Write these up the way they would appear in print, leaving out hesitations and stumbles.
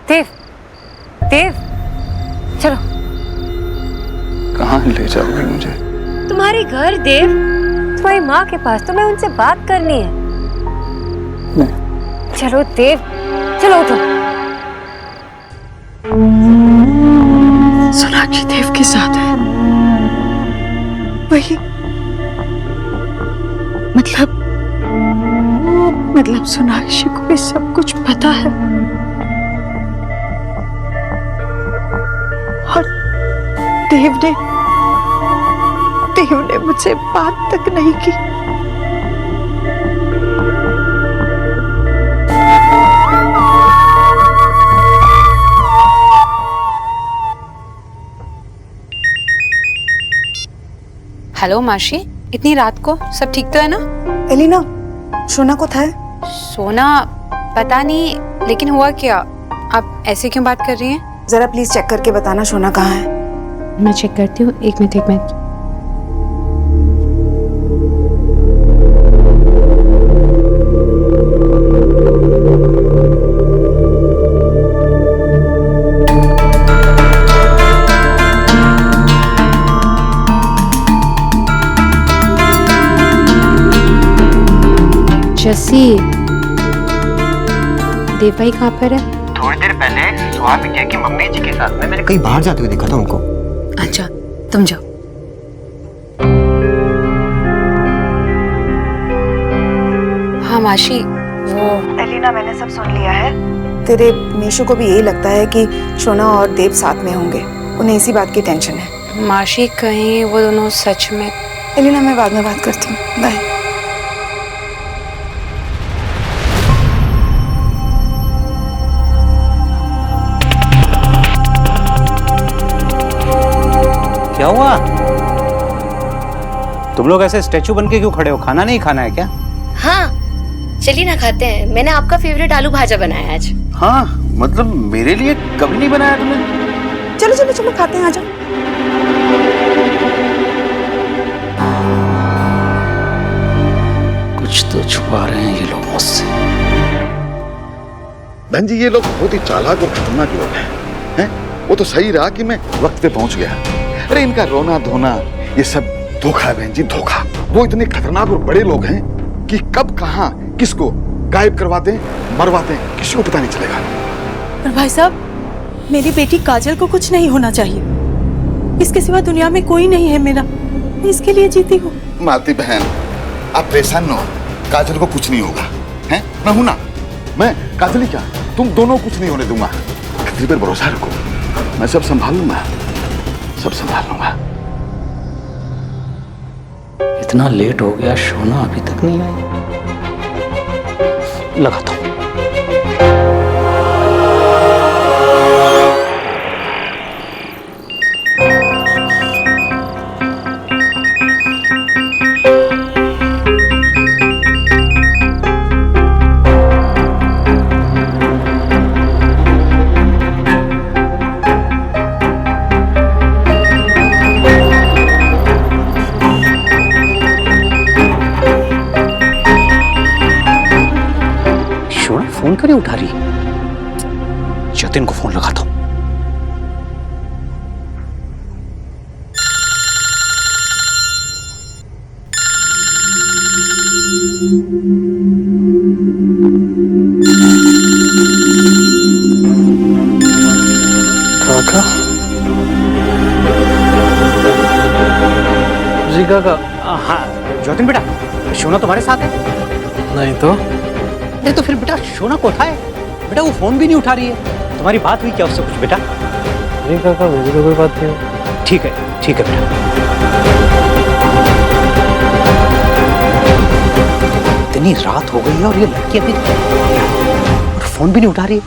देव, देव, चलो। कहाँ ले जाओगे मुझे? तुम्हारे घर देव, तुम्हारी माँ के पास। तुम्हें उनसे बात करनी है। नहीं। चलो देव, चलो उठो। सोनाक्षी देव के साथ है। वही मतलब सोनाक्षी को भी सब कुछ पता है और देव ने मुझसे बात तक नहीं की। हेलो माशी, इतनी रात को सब ठीक तो है ना? एलिना, सोना को था है? सोना पता नहीं, लेकिन हुआ क्या? आप ऐसे क्यों बात कर रही हैं? जरा प्लीज चेक करके बताना सोना कहाँ है। मैं चेक करती हूँ, एक मिनट। जस्सी, देव भाई कहाँ पर है? थोड़ी देर पहले सुहा बिटिया की मम्मी जी के साथ में मैंने कहीं बाहर जाते हुए देखा था उनको। अच्छा, तुम जाओ। हाँ माशी, वो एलिना, मैंने सब सुन लिया है। तेरे मीशू को भी यही लगता है कि सोना और देव साथ में होंगे। उन्हें इसी बात की टेंशन है। माशी, कहीं वो दोनों सच में? एलिना, मैं बाद में बात करती हूँ। बाय। क्या हुआ? तुम लोग ऐसे स्टैचू बनके क्यों खड़े हो? खाना नहीं खाना है क्या? हाँ, चलिए ना खाते हैं। मैंने आपका फेवरेट आलू भाजा बनाया है आज। हाँ, मतलब मेरे लिए कभी नहीं बनाया तुमने? चलो चलो चलो, खाते हैं, आ जाओ। कुछ तो छुपा रहे हैं ये लोग मुझसे। बहन जी, ये लोग बहुत ही चालाक और खतरनाक लोग हैं। वो तो सही रहा कि मैं वक्त पे पहुंच गया। अरे इनका रोना धोना ये सब धोखा है बहन जी, धोखा। वो इतने खतरनाक और बड़े लोग हैं कि कब कहां किसको गायब करवाते हैं, मरवाते हैं, किसी को पता नहीं चलेगा। पर भाई साहब, मेरी बेटी काजल को कुछ नहीं होना चाहिए। इसके सिवा दुनिया में कोई नहीं है मेरा। मैं इसके लिए जीती हूँ। मालती बहन, आप परेशान न हो। काजल को कुछ नहीं होगा, हैं? मैं हूं ना। मैं काजल ही क्या, तुम दोनों कुछ नहीं होने दूंगा। खतरे पर भरोसा रखो, मैं सब संभाल लूंगा, सब संभाल लूंगा। इतना लेट हो गया, सोना अभी तक नहीं आई। लगाता हूँ। फोन क्यों नहीं उठा रही? जतिन को फोन लगाता हूं। काका जी काका। हाँ जतिन बेटा, सोना तुम्हारे साथ है? नहीं तो? नहीं तो फिर बेटा सोना को उठाए। बेटा वो फोन भी नहीं उठा रही है। तुम्हारी बात हुई क्या उससे कुछ बेटा? नहीं काका, मेरी तो कोई बात नहीं। ठीक है बेटा। इतनी रात हो गई है और ये लड़की अभी और फोन भी नहीं उठा रही है।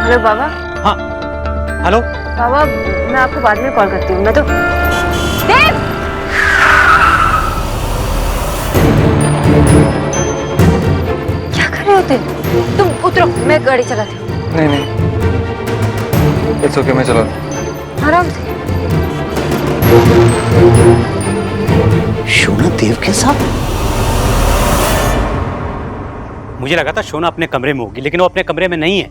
हेलो बाबा। हाँ हेलो बाबा, मैं आपको बाद में कॉल करती हूँ। मैं तो देव! क्या कर रहे होते? तुम उतरो, मैं गाड़ी चलाती हूँ। नहीं, इट्स ओके, मैं चला। आराम से। सोना देव के साथ? मुझे लगा था शोना अपने कमरे में होगी, लेकिन वो अपने कमरे में नहीं है।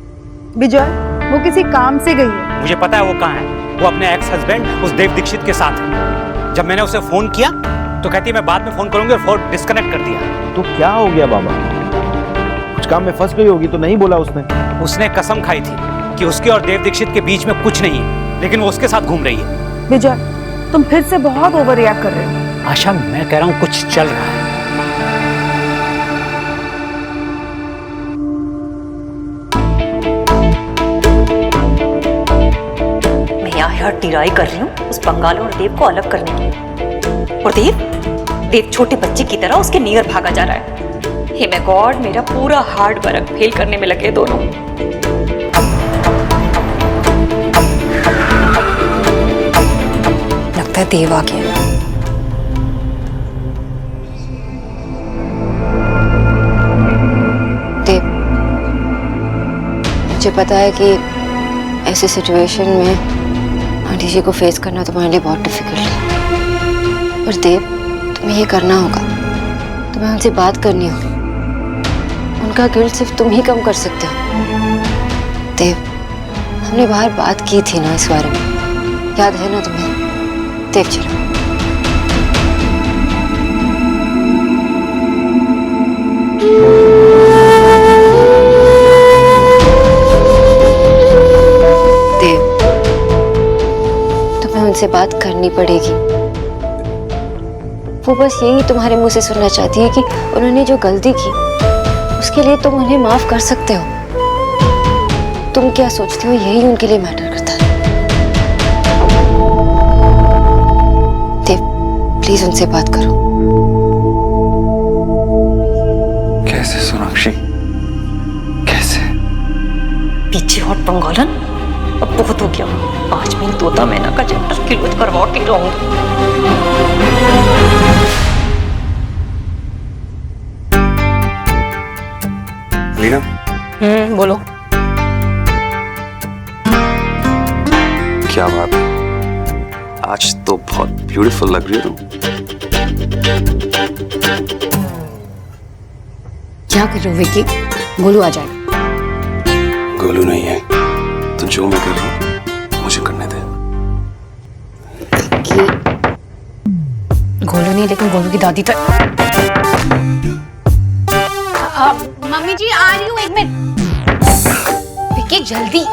विजय, वो किसी काम से गई है। मुझे पता है वो कहाँ है। वो अपने एक्स हस्बैंड उस देव दीक्षित के साथ है। जब मैंने उसे फोन किया तो कहती है मैं बाद में फोन करूंगी और फोन डिस्कनेक्ट कर दिया। तो क्या हो गया बाबा? कुछ काम में फंस गई होगी तो नहीं बोला उसने? उसने कसम खाई थी कि उसके और देव दीक्षित के बीच में कुछ नहीं है, लेकिन वो उसके साथ घूम रही है। विजय, तुम फिर से बहुत ओवर रिएक्ट कर रहे हो। आशा, मैं कह रहा हूँ कुछ चल रहा है। मैं यहाँ टिराई कर रही हूँ उस बंगाल और देव को अलग करने की, और देव छोटे बच्चे की तरह उसके नियर भागा जा रहा है। हे माय गॉड, मेरा पूरा हार्ड वर्क फेल करने में लगे दोनों। लगता है देव आ गया। देव, मुझे पता है कि ऐसी सिचुएशन में आंटी जी को फेस करना तुम्हारे लिए बहुत डिफिकल्ट है, पर देव तुम्हें ये करना होगा। तुम्हें उनसे बात करनी होगी। उनका गिल्ट सिर्फ तुम ही कम कर सकते हो। देव, हमने बाहर बात की थी ना इस बारे में, याद है ना तुम्हें? देव चलो। देव, तुम्हें उनसे बात करनी पड़ेगी। वो बस यही तुम्हारे मुंह से सुनना चाहती है कि उन्होंने जो गलती की उसके लिए तुम उन्हें माफ कर सकते हो। तुम क्या सोचते हो यही उनके लिए मैटर करता है। देव, प्लीज उनसे बात करो। कैसे सोनाक्षी, कैसे? पीछे हट बंगालन, अब बहुत हो गया। आज मैं तोता मैना का चैप्टर क्लोज करवा के रहूंगी। लीना, बोलो। क्या बात है? आज तो बहुत ब्यूटीफुल लग रही हो तुम। क्या कर रहे हो विक्की? गोलू आ जाएगा। गोलू नहीं है तो जो मैं कर रहा हूँ मुझे करने दे। कि गोलू नहीं, लेकिन गोलू की दादी तक। मम्मी जी आ रही हूँ, 1 मिनट। विक्की जल्दी।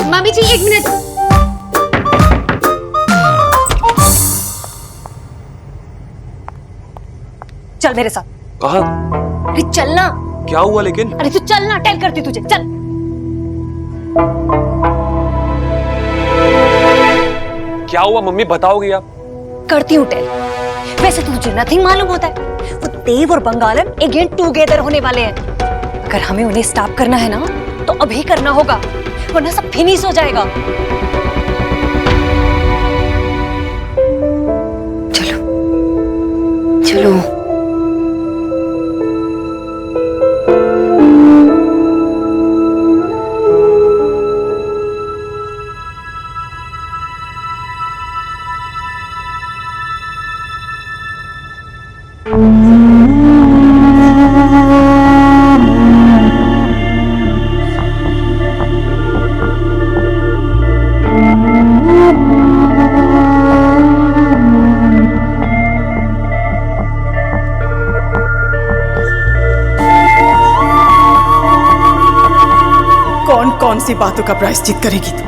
मम्मी जी 1 मिनट। चल मेरे साथ। कहाँ? अरे चलना। क्या हुआ लेकिन? अरे तू चलना, टेल करती तुझे, चल। क्या हुआ मम्मी, बताओगी आप? करती हूँ टेल। वैसे तुझे नथिंग मालूम होता है, वो देव और बंगालन अगेन टुगेदर होने वाले हैं। अगर हमें उन्हें स्टॉप करना है ना तो अभी करना होगा, वरना सब फिनिश हो जाएगा। चलो चलो। कौन सी बातों का प्रायश्चित करेगी तू?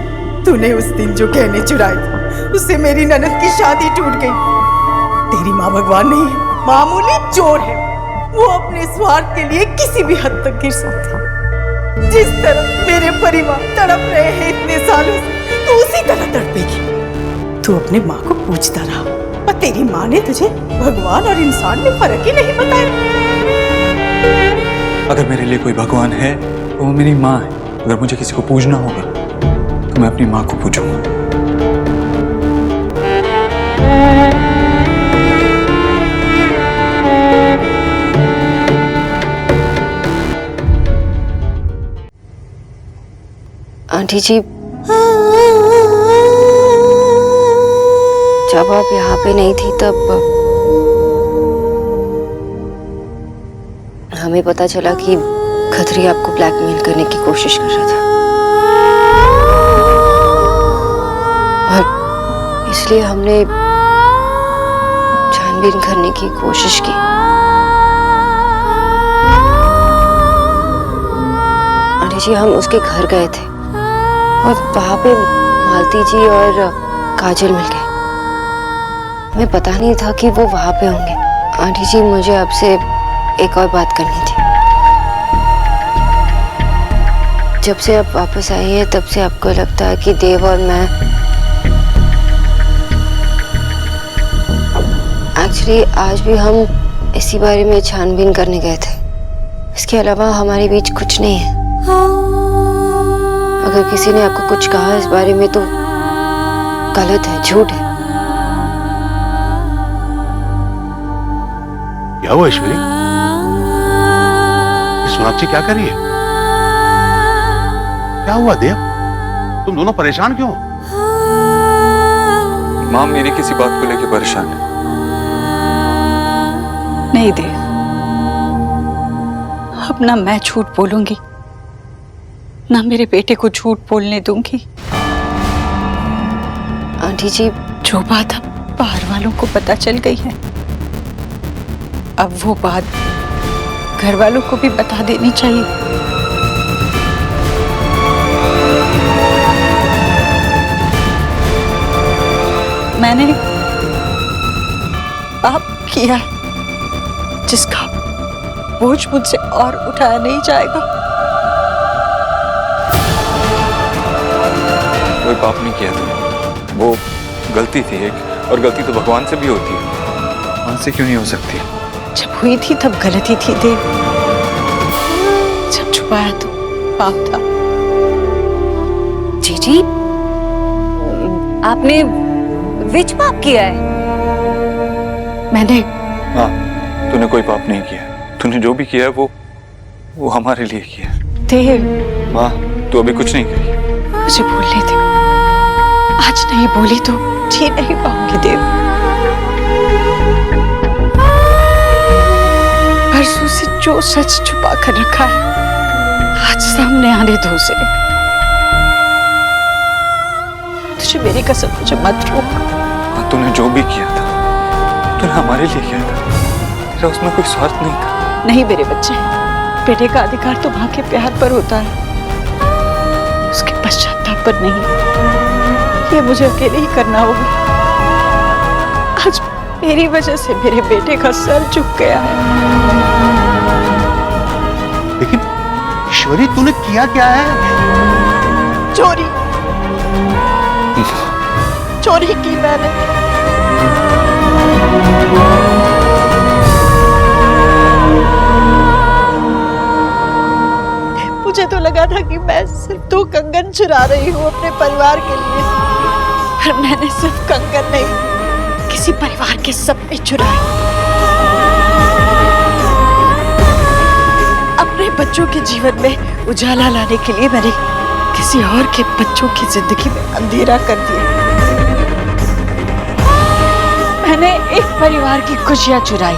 तूने उस दिन जो गहने चुराए थे उससे मेरी ननद की शादी टूट गई। तेरी माँ भगवान नहीं है, मामूली चोर है। वो अपने स्वार्थ के लिए किसी भी हद तक गिर सकती है। जिस तरह मेरे परिवार तड़प रहे हैं इतने सालों से, तू उसी तरह तड़पेगी। तू अपने माँ को पूछता रहा, पर तेरी माँ ने तुझे भगवान और इंसान में फर्क ही नहीं बताया। अगर मेरे लिए कोई भगवान है तो वो मेरी माँ है। अगर मुझे किसी को पूजना होगा तो मैं अपनी माँ को पूजूंगा। आंटी जी, जब आप यहाँ पे नहीं थी तब हमें पता चला कि खत्री आपको ब्लैकमेल करने की कोशिश कर रहा था, और इसलिए हमने छानबीन करने की कोशिश की। आंटी जी, हम उसके घर गए थे और वहां पे मालती जी और काजल मिल गए। हमें पता नहीं था कि वो वहां पे होंगे। आंटी जी, मुझे आपसे एक और बात करनी थी। जब से आप वापस आई हैं तब से आपको लगता है कि देव और मैं एक्चुअली आज भी हम इसी बारे में छानबीन करने गए थे। इसके अलावा हमारे बीच कुछ नहीं है। अगर किसी ने आपको कुछ कहा इस बारे में तो गलत है, झूठ है। क्या हुआ ईश्वरी? सोनाक्षी क्या कर रही है? क्या हुआ देव? तुम दोनों परेशान क्यों? माँ मेरी किसी बात को लेकर परेशान है। नहीं देव, अब ना मैं झूठ बोलूंगी ना मेरे बेटे को झूठ बोलने दूंगी। आंटी जी, जो बात अब बाहर वालों को पता चल गई है, अब वो बात घर वालों को भी बता देनी चाहिए। मैंने पाप किया जिसका बोझ मुझसे और उठाया नहीं जाएगा। कोई पाप नहीं किया था, वो गलती थी एक, और गलती तो भगवान से भी होती है, भगवान से क्यों नहीं हो सकती? जब हुई थी तब गलती थी देव, जब छुपाया तो पाप था। जी, आपने विच पाप किया है? मैंने? हाँ, तूने कोई पाप नहीं किया। तूने जो भी किया है वो हमारे लिए किया है। देव, माँ तू अभी कुछ नहीं कही। मुझे भूलने दे, आज नहीं बोली तो जी नहीं पाऊंगी देव। परसों से जो सच छुपा कर रखा है आज सामने आने दो उसे। तुझे मेरी कसम, मुझे मत रोक। हाँ, तूने जो भी किया था तूने हमारे लिए किया था, तेरा उसमें कोई स्वार्थ नहीं था। नहीं मेरे बच्चे, बेटे का अधिकार तो मां के प्यार पर होता है, उसके पश्चाताप पर नहीं। ये मुझे अकेले ही करना होगा। आज मेरी वजह से मेरे बेटे का सर झुक गया है। लेकिन ईश्वरी, तूने किया क्या है? चोरी चोरी की मैंने। मुझे तो लगा था कि मैं सिर्फ 2 कंगन चुरा रही हूँ अपने परिवार के लिए, पर मैंने सिर्फ कंगन नहीं, किसी परिवार के सपने चुराए। अपने बच्चों के जीवन में उजाला लाने के लिए मैंने किसी और के बच्चों की जिंदगी में अंधेरा कर दिया। मैंने एक परिवार की खुशियां चुराई,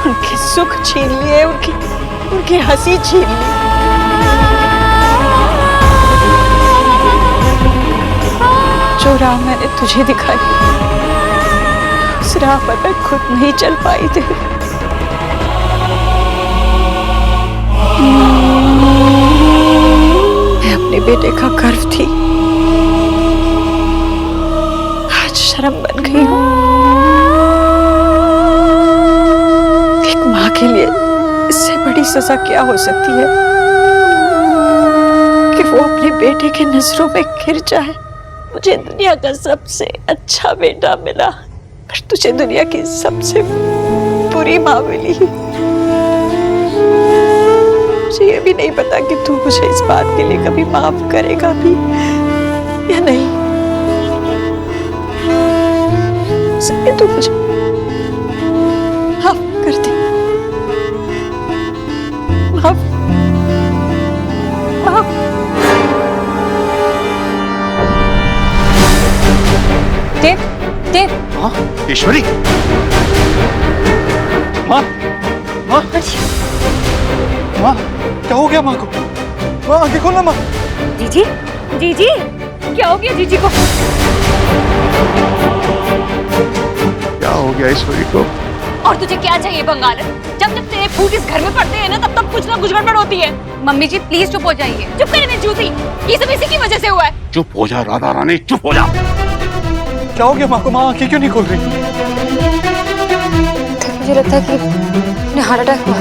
उनके सुख छीन लिए, उनकी हंसी छीन ली। जो राह मैंने तुझे दिखाई, उस राह पर मैं खुद नहीं चल पाई थी। मैं अपने बेटे का गर्व थी, आज शर्म बन गई हूँ। एक माँ के लिए इससे बड़ी सजा क्या हो सकती है कि वो अपने बेटे के नजरों में गिर जाए। मुझे दुनिया का सबसे अच्छा बेटा मिला, पर तुझे दुनिया की सबसे बुरी माँ मिली। मुझे ये भी नहीं पता कि तू मुझे इस बात के लिए कभी माफ करेगा भी या नहीं। सही तो मुझे माफ कर दे, माफ माफ। देव, देव। हाँ, ईश्वरी। माँ, माँ माँ क्या हो गया माँ को? माँ देखो ना माँ। जीजी जीजी क्या हो गया जीजी को? क्या हो गया ईश्वरी को? और तुझे क्या चाहिए बंगालन? जब जब तेरे फूट इस घर में पड़ते हैं ना तब तब कुछ ना कुछ गड़बड़ होती है। मम्मी जी प्लीज चुप हो जाइए। चुप करे मैं जूती, ये सब इसी की वजह से हुआ है। चुप हो जा राधा रानी, चुप हो जा। क्या हो गया माँ को? माँ आंखें क्यों नहीं खोल रही? मुझे लगता है कि उन्हें हार्ट अटैक हुआ।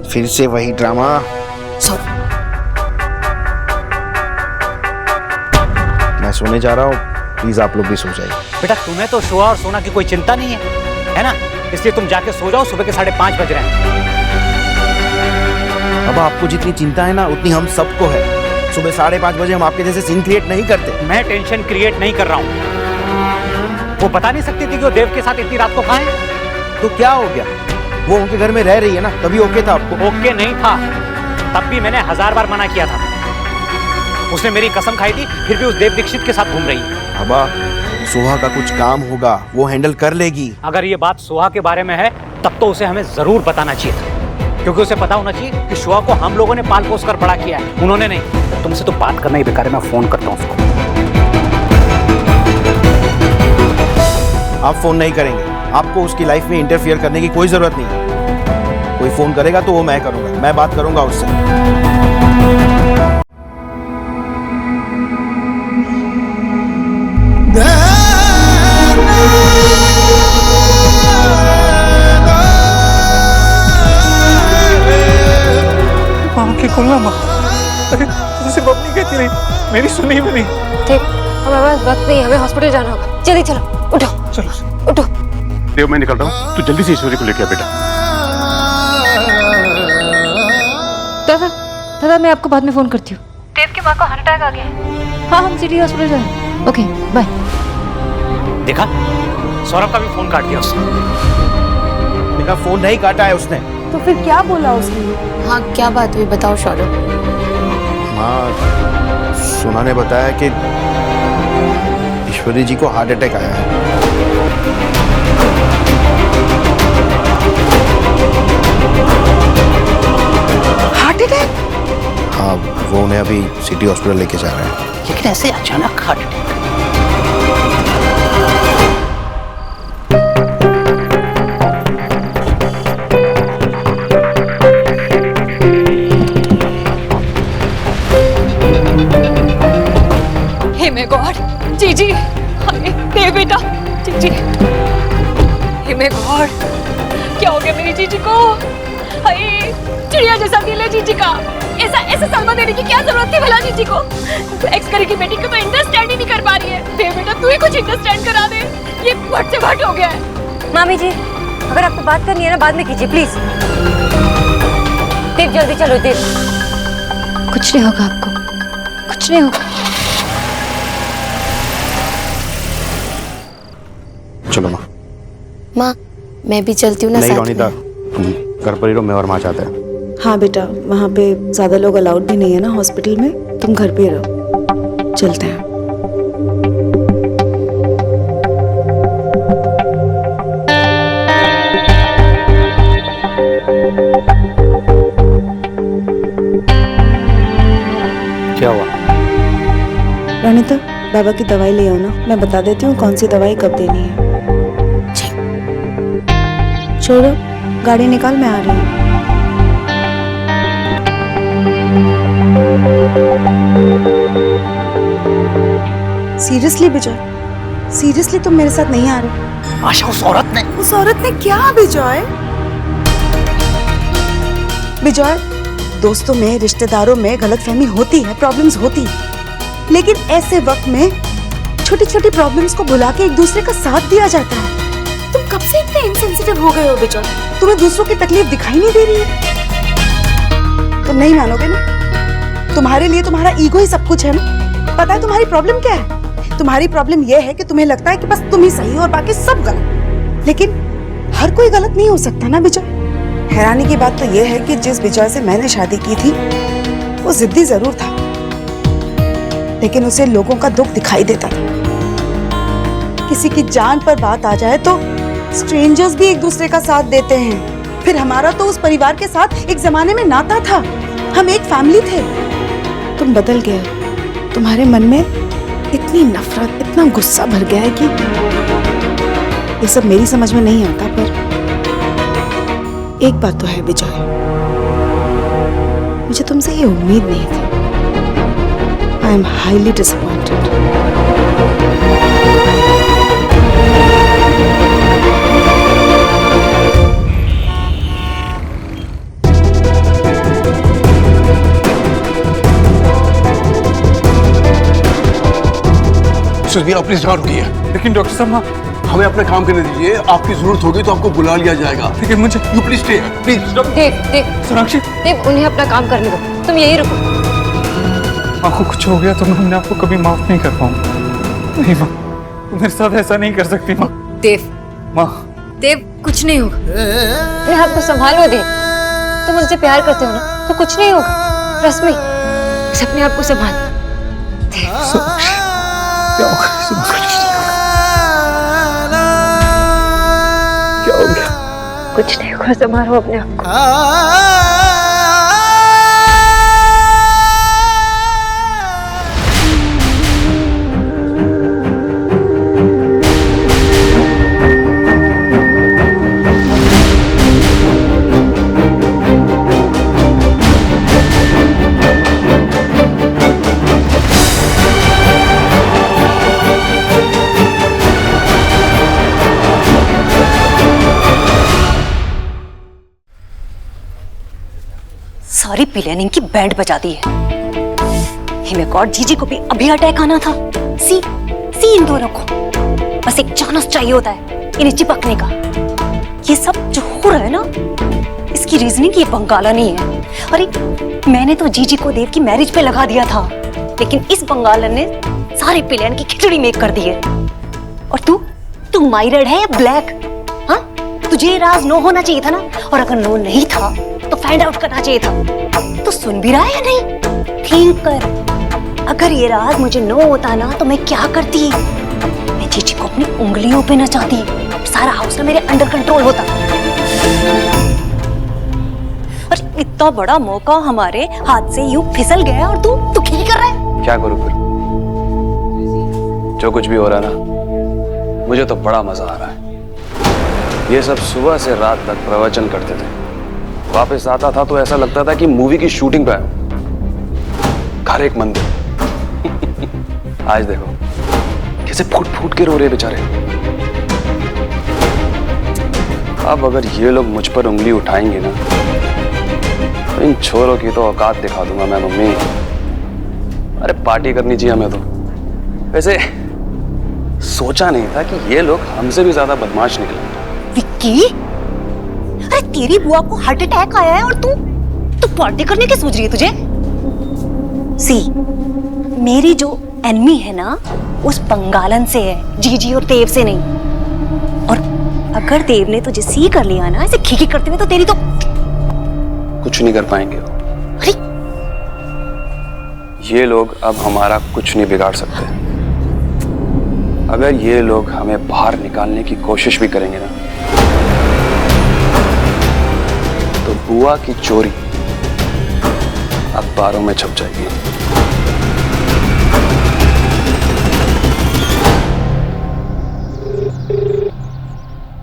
फिर से वही ड्रामा। मैं सोने जा रहा हूँ, प्लीज आप लोग भी सो जाइए। बेटा तुम्हें तो शोआ और सोना की कोई चिंता नहीं है ना? इसलिए तुम जाके सो जाओ, सुबह के 5:30 बज रहे हैं। अब आपको जितनी चिंता है ना उतनी हम सबको है। सुबह 5:30 बजे हम आपके जैसे सीन क्रिएट नहीं करते। मैं टेंशन क्रिएट नहीं कर रहा हूँ। वो बता नहीं सकती थी कि वो देव के साथ इतनी रात को कहाँ है। तो क्या हो गया? वो उनके घर में रह रही है ना, तभी ओके था आपको? ओके नहीं था, तब भी मैंने 1000 बार मना किया था। उसने मेरी कसम खाई थी, फिर भी उस देव दीक्षित के साथ घूम रही है। बाबा सोहा का कुछ काम होगा, वो हैंडल कर लेगी। अगर ये बात सोहा के बारे में है तब तो उसे हमें जरूर बताना चाहिए था, क्योंकि उसे पता होना चाहिए कि सोहा को हम लोगों ने पाल पोस कर बड़ा किया है, उन्होंने नहीं। तुमसे तो बात करना ही बेकार है, मैं फोन करता हूँ उसको। आप फोन नहीं करेंगे, आपको उसकी लाइफ में इंटरफियर करने की कोई जरूरत नहीं है। कोई फोन करेगा तो वो मैं करूंगा, मैं बात करूंगा उससे। आंखें खोलना माँ। अरे तुझे सिर्फ अपनी कहती रही, मेरी सुनी भी नहीं। देव हमारे पास वक्त नहीं, हमें हॉस्पिटल जाना होगा। जल्दी चलो, उठो चलो उठो। देव मैं निकल रहा हूँ, तू जल्दी से ईश्वरी को लेके आ बेटा। दादा दादा मैं आपको बाद में फोन करती हूँ। देव की माँ को हार्ट अटैक आ गया है। हाँ हम सिटी हॉस्पिटल जा रहे हैं। Okay bye. देखा, सौरभ का भी फोन काट दिया उसने। मेरा फोन नहीं काटा है उसने। तो फिर क्या बोला उसने? हाँ क्या बात हुई बताओ सौरभ। माँ सोना ने बताया कि ईश्वरी जी को हार्ट अटैक आया है। Heart attack? हाँ वो उन्हें अभी सिटी हॉस्पिटल लेके जा रहे हैं। लेकिन ऐसे अचानक हार्ट अटैक? हे मे गॉड, जीजी, देव बेटा, जीजी, हे मे गॉड, क्या हो गया मेरी जीजी को? हाय, चिड़िया जैसा दिल है जीजी का। ऐसा सलमा देने की क्या जरूरत थी भला जीजी को? एक्स करी की बेटी को तो अंडरस्टैंड ही नहीं कर पा रही है। देव बेटा तू ही कुछ अंडरस्टैंड करा दे, ये भट से भट हो गया है। मामी जी अगर आपको बात करनी है ना बाद में कीजिए प्लीज। देव जल्दी चलो देव। कुछ नहीं होगा आपको, कुछ नहीं होगा। चलो माँ। माँ मैं भी चलती हूँ ना नहीं साथ रोनिता, में। तुम घर पर ही रहो, मैं और माँ चाहते हैं। हाँ बेटा, वहाँ पे ज्यादा लोग अलाउड भी नहीं है ना हॉस्पिटल में, तुम घर पे ही रहो। चलते हैं। क्या हुआ? रानिता बाबा की दवाई ले आओ ना, मैं बता देती हूँ कौन सी दवाई कब देनी है। छोड़ो, गाड़ी निकाल, मैं आ रही हूँ। सीरियसली विजय, सीरियसली तुम मेरे साथ नहीं आ रहे? आशा उस औरत ने क्या विजय? विजय दोस्तों में, रिश्तेदारों में गलतफहमी होती है, प्रॉब्लम्स होती है, लेकिन ऐसे वक्त में छोटी छोटी प्रॉब्लम्स को भुला के एक दूसरे का साथ दिया जाता है। तुम कब से इतने इनसेंसिटिव हो गए हो विजय? तुम्हें दूसरों की तकलीफ दिखाई नहीं दे रही है? तुम नहीं मानोगे ना, तुम्हारे लिए तुम्हारा ईगो ही सब कुछ है ना। पता है तुम्हारी प्रॉब्लम क्या है? तुम्हारी प्रॉब्लम यह है कि तुम्हें लगता है कि बस तुम ही सही हो और बाकी सब गलत। लेकिन हर कोई गलत नहीं हो सकता ना विजय। हैरानी की बात तो यह है कि जिस विजय से मैंने शादी की थी वो जिद्दी जरूर था, लेकिन उसे लोगों का दुख दिखाई देता था। किसी की जान पर बात आ जाए तो स्ट्रेंजर्स भी एक दूसरे का साथ देते हैं। फिर हमारा तो उस परिवार के साथ एक जमाने में नाता था, हम एक फैमिली थे। तुम बदल गए, तुम्हारे मन में इतनी नफरत, इतना गुस्सा भर गया है कि ये सब मेरी समझ में नहीं आता। पर एक बात तो है विजय, मुझे तुमसे ये उम्मीद नहीं थी। I am highly disappointed. आप प्लीज यहाँ रुकिए। लेकिन डॉक्टर साहब हमें अपना काम करने दीजिए। आपकी जरूरत होगी तो आपको बुला लिया जाएगा। ठीक है, मुझे यू प्लीज स्टे प्लीज। देव सोनाक्षी, देव उन्हें अपना काम करने दो, तुम यही रुको। माँ को कुछ हो गया तो मैं अपने आपको कभी माफ नहीं कर पाऊंगा। नहीं माँ, तुम मेरे साथ ऐसा नहीं कर सकती माँ। देव माँ, देव कुछ नहीं होगा, मैं आपको संभालो। देव तुम मुझसे प्यार करते हो ना, तो कुछ नहीं होगा। रश्मि बस अपने आप को संभाल। सोनाक्षी, क्या होगा? क्या हो गया? कुछ नहीं होगा, संभालो अपने आप को। सारी प्लानिंग की बैंड बजा दी है। हिमेकॉर्ड जीजी को भी अभी अटैक आना था। सी इन दोनों को बस एक चांस चाहिए होता है इन्हें चिपकने का। ये सब जो हो रहा है ना, इसकी रीजनिंग ये बंगाला नहीं है। अरे मैंने तो जीजी को देव की मैरिज पे लगा दिया था, लेकिन इस बंगालन ने सारे प्लान की खिचड़ी मेक कर दी है। और तू माइरेड है या ब्लैक? हाँ, तुझे ये राज नो होना चाहिए था ना, और अगर नो नहीं था तो फाइंड आउट करना चाहिए था। तो सुन भी रहा है या नहीं? थिंक कर, अगर ये राज मुझे नो होता ना तो मैं क्या करती? मैं जीजी को अपनी उंगलियों पे नचाती, सारा हाउस ना मेरे अंडर कंट्रोल होता। और इतना बड़ा मौका हमारे हाथ से यूं फिसल गया और तू क्या कर रहा है? क्या करूं फिर? जो कुछ भी हो रहा है ना, मुझे तो बड़ा मजा आ रहा है। ये सब सुबह से रात तक प्रवचन करते थे, वापस आता था तो ऐसा लगता था कि मूवी की शूटिंग पे आया। घर एक मंदिर। आज देखो कैसे फूट फूट के रो रहे बेचारे। अब अगर ये लोग मुझ पर उंगली उठाएंगे ना, तो इन छोरों की तो औकात दिखा दूंगा मैं मम्मी। अरे पार्टी करनी चाहिए हमें तो। वैसे सोचा नहीं था कि ये लोग हमसे भी ज्यादा बदमाश निकले। विक्की, अरे तेरी बुआ को हार्ट अटैक आया है और तू पार्टी करने की सोच रही है? तुझे मेरी जो एनिमी है ना, उस बंगालन से है, जीजी और देव से नहीं। और अगर देव ने तुझे सी कर लिया ना ऐसे खीखी करते हुए, तो तेरी तो कुछ नहीं कर पाएंगे। अरे ये लोग अब हमारा कुछ नहीं बिगाड़ सकते। अगर ये लोग हमें बाहर निकालने की कोशिश भी करेंगे ना, तो बुआ की चोरी अखबारों में छप जाएगी।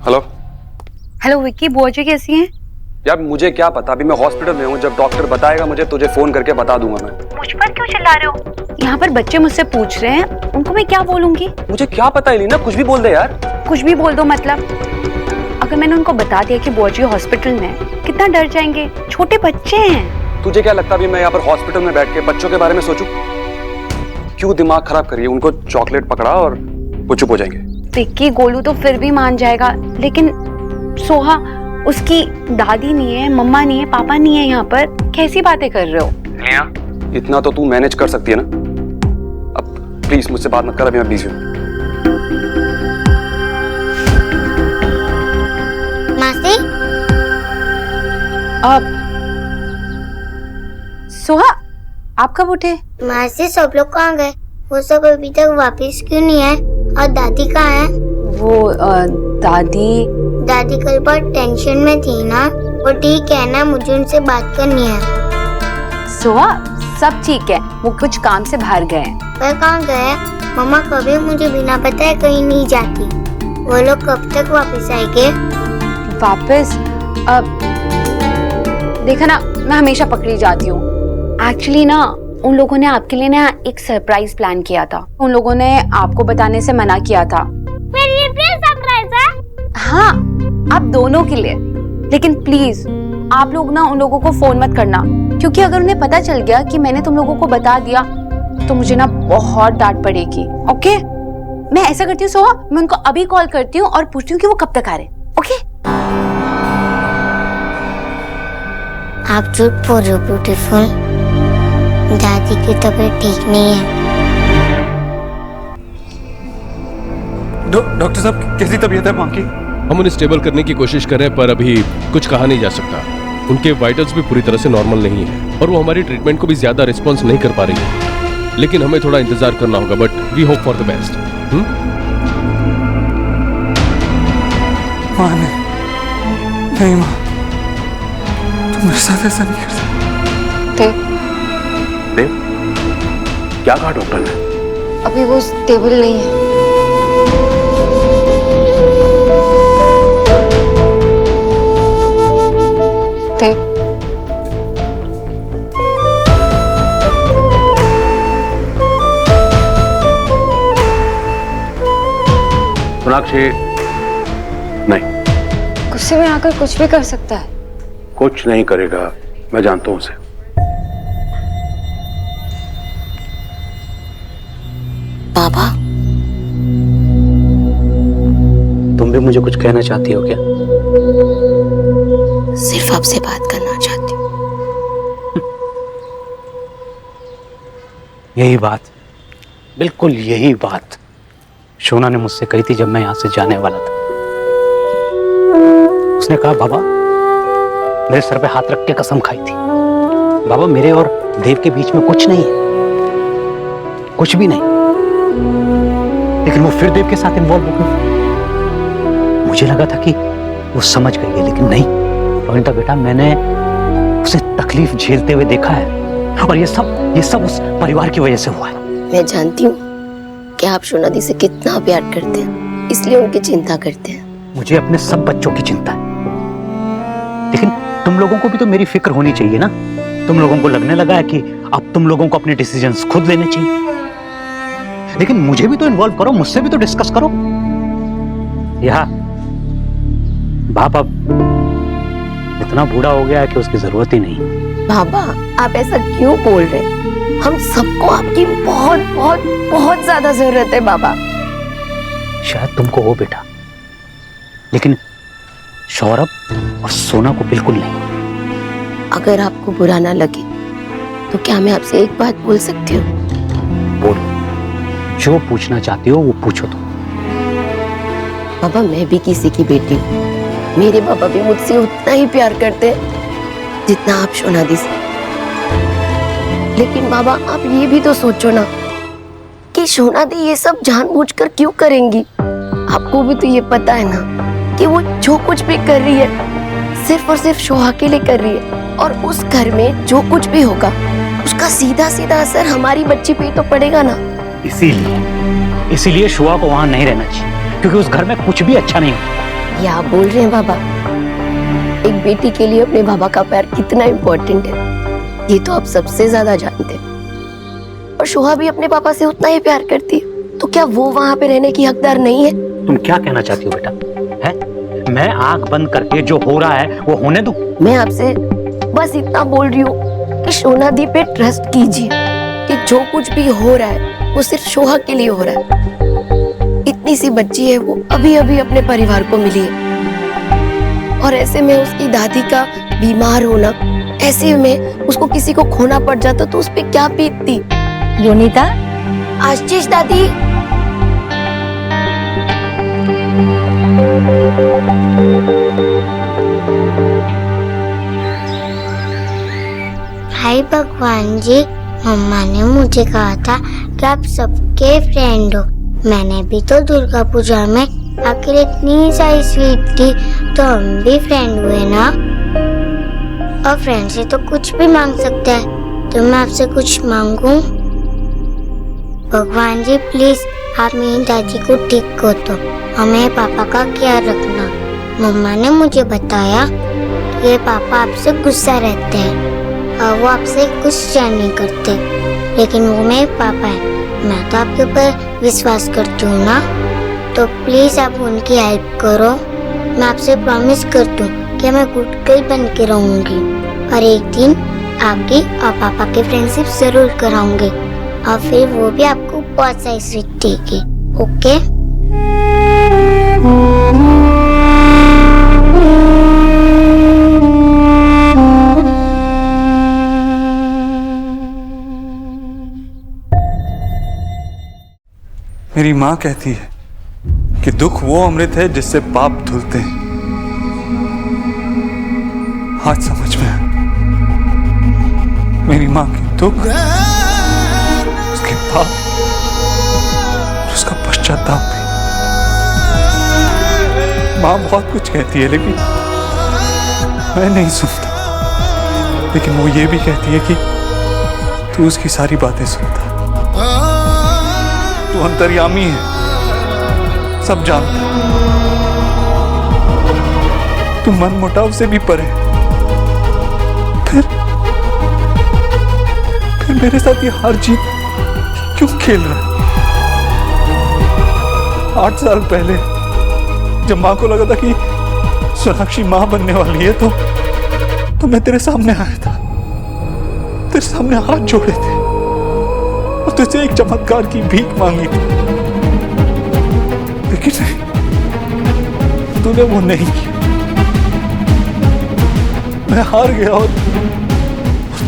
हेलो हेलो विक्की, बुआ जी कैसी हैं? यार मुझे क्या पता, अभी मैं हॉस्पिटल में हूँ। जब डॉक्टर बताएगा मुझे, तुझे फोन करके बता दूंगा मैं। मुझ पर क्यों चिल्ला रहे हो? यहाँ पर बच्चे मुझसे पूछ रहे हैं, उनको मैं क्या बोलूंगी? मुझे क्या पता एलिना, कुछ भी बोल दे यार। कुछ भी बोल दो मतलब? अगर मैंने उनको बता दिया कि बुआ जी हॉस्पिटल में, कितना डर जाएंगे, छोटे बच्चे हैं। तुझे क्या लगता है मैं यहाँ पर हॉस्पिटल में बैठ के बच्चों के बारे में सोचूं? क्यों दिमाग खराब करिए? उनको चॉकलेट पकड़ा और वो चुप हो जाएंगे। विक्की, गोलू तो फिर भी मान जाएगा, लेकिन सोहा, उसकी दादी नहीं है, मम्मा नहीं है, पापा नहीं है यहाँ पर। कैसी बातें कर रहे हो? इतना तो तू मैनेज कर सकती है ना। अब प्लीज मुझसे बात मत कर, अभी मैं बिजी हूँ। मासी, सोहा, आप कब उठे? मासी सब लोग कहाँ गए? वो सब अभी तक वापस क्यों नहीं आए? और दादी कहाँ है? वो दादी दादी कल बहुत टेंशन में थी ना। वो ठीक है ना? मुझे उनसे बात करनी है। सोहा सब ठीक है, वो कुछ काम से बाहर गए हैं। पर कहाँ गए? मम्मा कभी मुझे बिना बताए कहीं नहीं जाती। वो लोग कब तक वापस आएंगे? वापस अब देखा ना, मैं हमेशा पकड़ी जाती हूँ। एक्चुअली ना उन लोगों ने आपके लिए ना एक सरप्राइज प्लान किया था। उन लोगों ने आपको बताने से मना किया था। मेरे लिए सरप्राइज है? हाँ, आप दोनों के लिए। लेकिन प्लीज आप लोग ना उन लोगों को फोन मत करना, क्योंकि अगर उन्हें पता चल गया कि मैंने तुम लोगों को बता दिया तो मुझे ना बहुत डांट पड़ेगी। ओके, मैं ऐसा करती हूँ सोहा, मैं उनको अभी कॉल करती हूँ और पूछती हूँ कि वो कब तक आ रहे। ओके? आप चुप हो जाओ ब्यूटीफुल। दादी की तबीयत ठीक नहीं है। डॉक्टर साहब कैसी तबीयत है माँ की? हम उन्हें स्टेबल करने की कोशिश कर रहे हैं, पर अभी कुछ कहा नहीं जा सकता। उनके वाइटल्स भी पूरी तरह से नॉर्मल नहीं है और वो हमारी ट्रीटमेंट को भी ज्यादा रिस्पॉन्स नहीं कर पा रही है। लेकिन हमें थोड़ा इंतजार करना होगा, but we hope for the best. माँ नहीं माँ, तुम मेरे साथ ऐसा नहीं कर सकते। देव, क्या कहा डॉक्टर ने? अभी वो स्टेबल नहीं है। देव, सोनाक्षी, नहीं, गुस्से में आकर कुछ भी कर सकता है। कुछ नहीं करेगा, मैं जानता हूं उसे। पापा, तुम भी मुझे कुछ कहना चाहती हो क्या? सिर्फ आपसे बात करना चाहती हूँ। यही बात, बिल्कुल यही बात शोना ने मुझसे कही थी जब मैं यहां से जाने वाला था। उसने कहा बाबा, मेरे सर पे हाथ रख के कसम खाई थी, बाबा मेरे और देव के बीच में कुछ नहीं है, कुछ भी नहीं। लेकिन वो फिर देव के साथ इन्वॉल्व हो गई। मुझे लगा था कि वो समझ गई है, लेकिन नहीं। रोनिता बेटा, मैंने उसे तकलीफ झेलते हुए देखा है और ये सब उस परिवार की वजह से हुआ है। मैं जानती हूँ कि आप शोना दी से कितना प्यार करते हैं, इसलिए उनकी चिंता करते हैं। मुझे अपने सब बच्चों की चिंता है, लेकिन तुम लोगों को भी तो मेरी फिक्र होनी चाहिए ना। तुम लोगों को लगने लगा है कि अब तुम लोगों को अपने डिसीजंस खुद लेने चाहिए, लेकिन मुझे भी तो इन्वॉल्व करो, मुझसे भी तो डिस्कस करो। यहाँ बाप अब इतना बूढ़ा हो गया है कि उसकी जरूरत ही नहीं। बाबा, आप ऐसा क्यों बोल रहे हैं? हम सबको आपकी बहुत बहुत बहुत ज्यादा जरूरत है बाबा। शायद तुमको हो बेटा, लेकिन सौरभ और सोना को बिल्कुल नहीं। अगर आपको बुरा ना लगे तो क्या मैं आपसे एक बात बोल सकती हूँ? बोलो, जो पूछना चाहती हो वो पूछो। तुम बाबा, मैं भी किसी की बेटी हूँ। मेरे पापा भी मुझसे उतना ही प्यार करते हैं जितना आप शोना दी से। लेकिन बाबा, आप ये भी तो सोचो ना कि शोना दी ये सब जानबूझकर क्यों करेंगी। आपको भी तो ये पता है ना कि वो जो कुछ भी कर रही है सिर्फ और सिर्फ शोहा के लिए कर रही है, और उस घर में जो कुछ भी होगा उसका सीधा सीधा असर हमारी बच्ची पे तो पड़ेगा ना। इसीलिए शोहा को वहां नहीं रहना चाहिए, क्योंकि उस घर में कुछ भी अच्छा नहीं होता। ये आप बोल रहे हैं बाबा? एक बेटी के लिए अपने बाबा का प्यार कितना इम्पोर्टेंट है ये तो आप सबसे ज्यादा जानते हैं। और शोहा भी अपने पापा से उतना ही प्यार करती है, तो क्या वो वहां पे रहने की हकदार नहीं है? तुम क्या कहना चाहती हो बेटा? है मैं आंख बंद करके जो हो रहा है वो होने दूं? मैं आपसे बस इतना बोल रही हूँ कि शोना दी पे ट्रस्ट कीजिए कि जो कुछ भी हो रहा है वो सिर्फ शोहा के लिए हो रहा है। इतनी सी बच्ची है, वो अभी अभी अपने परिवार को मिली है, और ऐसे में उसकी दादी का बीमार होना, ऐसे में उसको किसी को खोना पड़ जाता तो उस पे क्या बीतती। योनिता, आशीष दादी। हाय भगवान जी, मम्मा ने मुझे कहा था कि आप सबके फ्रेंड हो। मैंने भी तो दुर्गा पूजा में आखिर इतनी सारी स्वीट थी, तो हम भी फ्रेंड हुए ना। और फ्रेंड से तो कुछ भी मांग सकता है, तो मैं आपसे कुछ मांगूं? भगवान जी प्लीज आप मेरी दादी को ठीक कर दो और मेरे पापा का ख्याल रखना। मम्मा ने मुझे बताया कि पापा आपसे गुस्सा रहते हैं और वो आपसे कुछ शेयर नहीं करते, लेकिन वो मेरे पापा है। मैं तो आपके ऊपर विश्वास करती हूँ ना, तो प्लीज आप उनकी हेल्प करो। मैं आपसे प्रॉमिस करती हूँ कि मैं गुड गर्ल बन के रहूंगी और एक दिन आपकी और पापा की फ्रेंडशिप जरूर कराऊंगी और फिर वो भी आपको बहुत सारी स्वीट देगी। ओके? मेरी माँ कहती है कि दुख वो अमृत है जिससे पाप धुलते हैं। आज समझ में आया, मेरी माँ के दुख, उसके पाप, उसका पश्चाताप भी। माँ बहुत कुछ कहती है लेकिन मैं नहीं सुनता। लेकिन वो ये भी कहती है कि तू उसकी सारी बातें सुनता, तू अंतर्यामी है, सब जानता है, तू मन मुटाव से भी परे। फिर मेरे साथ ये हार जीत क्यों खेल रहा है? 8 साल पहले जब माँ को लगा था कि सोनाक्षी माँ बनने वाली है, तो मैं तेरे सामने आया था, तेरे सामने हाथ जोड़े थे और तुझसे एक चमत्कार की भीख मांगी थी, लेकिन तूने वो नहीं किया। मैं हार गया और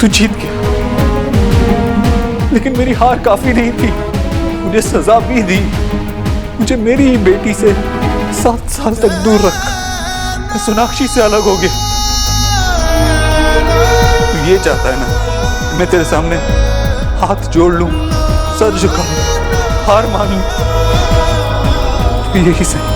तू जीत गया। लेकिन मेरी हार काफी नहीं थी, मुझे सजा भी दी। मुझे मेरी ही बेटी से 7 साल तक दूर रखा। मैं सोनाक्षी से अलग हो गया। तू ये चाहता है ना मैं तेरे सामने हाथ जोड़ लूं, सर झुकाऊं, हार मान लूं? तो यही सही।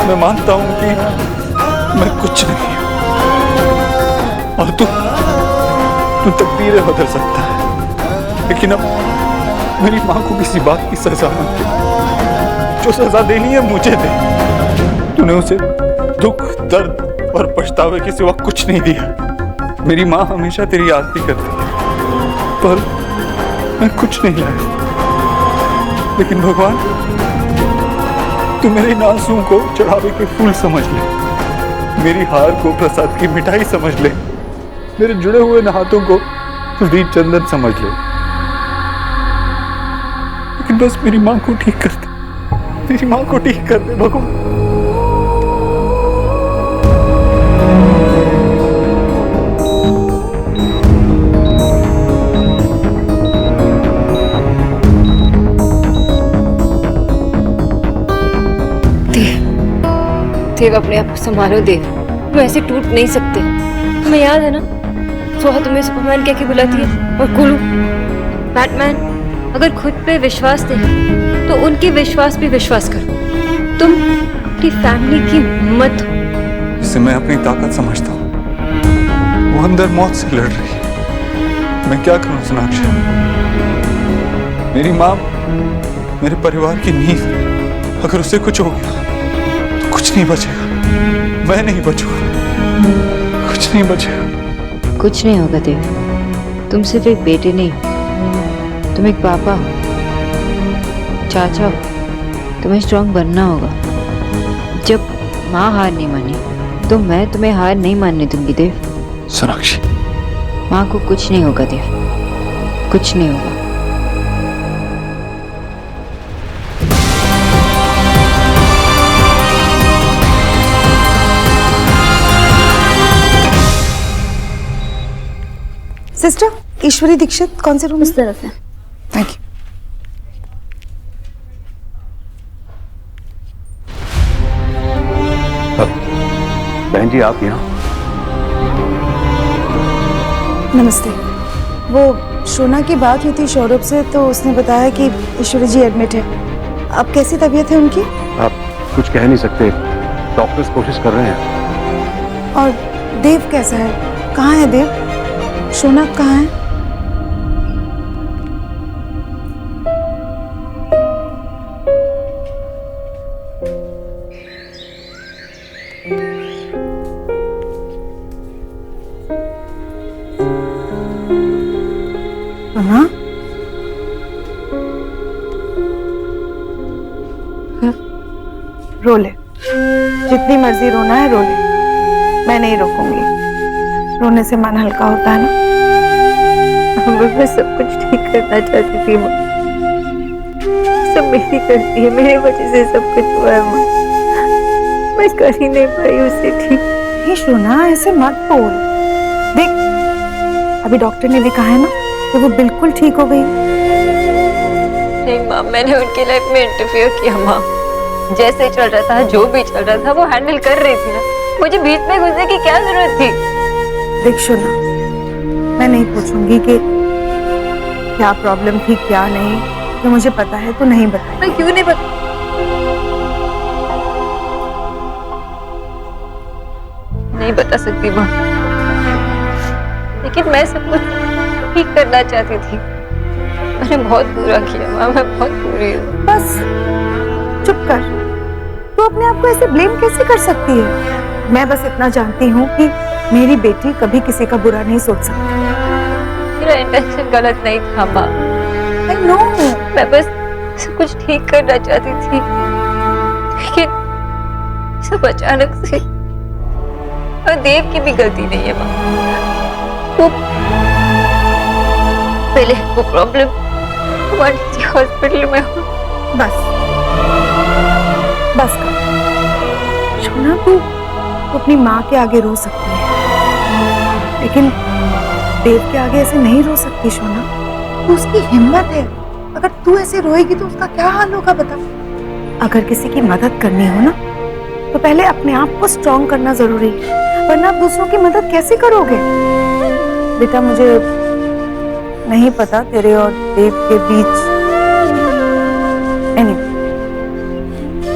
मैं मानता हूं कि मैं कुछ नहीं हूं और तू तकदीरें बदल सकता है, लेकिन अब मेरी माँ को किसी बात की सजा मत दे। जो सजा देनी है मुझे दे। तूने उसे दुख, दर्द और पछतावे के सिवा कुछ नहीं दिया। मेरी माँ हमेशा तेरी आरती करती है, पर मैं कुछ नहीं लाया। लेकिन भगवान, तू मेरे इन आंसुओं को चढ़ावे के फूल समझ ले, मेरी हार को प्रसाद की मिठाई समझ ले, मेरे जुड़े हुए हाथों को दीप चंदन समझ ले। लेकिन बस मेरी माँ को ठीक कर दे, मेरी माँ को ठीक कर दे भगवान। देव, अपने आप को संभालो देव, तुम ऐसे टूट नहीं सकते। तुम्हें याद है ना, सोहा तुम्हें सुपरमैन कह के बुलाती है और कुलू बैटमैन। अगर खुद पे विश्वास नहीं तो उनके विश्वास पे विश्वास करो। तुम अपनी फैमिली की हिम्मत हो जिसे मैं अपनी ताकत समझता हूँ, वो अंदर मौत से लड़ रही है। मैं क्या करूं सोनाक्षी? मेरी माँ मेरे परिवार की नींव, अगर उसे कुछ हो गया तो कुछ नहीं बचेगा। मैं नहीं बचूंगा, कुछ नहीं बचेगा। कुछ नहीं होगा देव, तुम सिर्फ एक बेटे नहीं हो, तुम एक पापा हो, चाचा हो। तुम्हें स्ट्रांग बनना होगा। जब माँ हार नहीं मानी तो मैं तुम्हें हार नहीं मानने दूंगी देव। सोनाक्षी, माँ को कुछ नहीं होगा देव, कुछ नहीं होगा। सिस्टर, ईश्वरी दीक्षित कौन से रूम? उस तरफ है। बहन जी आप यहाँ? नमस्ते। वो शोना की बात हुई थी सौरभ से, तो उसने बताया कि ईश्वरी जी एडमिट है। अब कैसी तबीयत है उनकी? आप कुछ कह नहीं सकते, डॉक्टर्स कोशिश कर रहे हैं। और देव कैसा है? कहाँ है देव? शोना कहाँ है? हाँ? रो ले, जितनी मर्जी रोना है रो ले, मैं नहीं रोकूंगी। रोने से मन हल्का होता है ना। मैं सब कुछ ठीक करना चाहती थी माँ, सब मेरी गलती है, मेरी वजह से सब कुछ हुआ है माँ, मैं कर ही नहीं पाई उसे ठीक। नहीं शोना, ऐसे मत बोल। देख, अभी डॉक्टर ने भी कहा है ना कि वो बिल्कुल ठीक हो गई। नहीं माँ, मैंने उनकी लाइफ में इंटरफियर किया माँ। जैसे चल रहा था, जो भी चल रहा था, वो हैंडल कर रही थी ना, मुझे बीच में घुसने की क्या जरूरत थी? देख शोना, मैं नहीं पूछूंगी कि क्या प्रॉब्लम थी क्या नहीं, तो मुझे पता है, तो नहीं बताया। मैं क्यों नहीं बता? नहीं बता सकती माँ, लेकिन मैं सब कुछ ठीक करना चाहती थी। मैंने बहुत बुरा किया माँ, मैं बहुत बुरी हूँ। बस चुप कर। तू अपने आप को ऐसे ब्लेम कैसे कर सकती है? मैं बस इतना जानती हूँ कि मेरी बेटी कभी किसी का बुरा नहीं सोच सकती। मेरा इंटेंशन गलत नहीं था माँ। I know। मैं बस सब कुछ ठीक करना चाहती थी, लेकिन सब अचानक से। और देव की भी गलती नहीं है माँ। वो पहले वो प्रॉब्लम हमारे हॉस्पिटल में हो। बस बस कर। शोना, तू अपनी माँ के आगे रो सकती है, लेकिन देव के आगे ऐसे नहीं रो सकती शोना। तो उसकी हिम्मत है, अगर तू ऐसे रोएगी तो उसका क्या हाल होगा बता। अगर किसी की मदद करनी हो ना, तो पहले अपने आप को स्ट्रॉन्ग करना जरूरी है, वरना आप दूसरों की मदद कैसे करोगे? बेटा, मुझे नहीं पता तेरे और देव के बीच। anyway,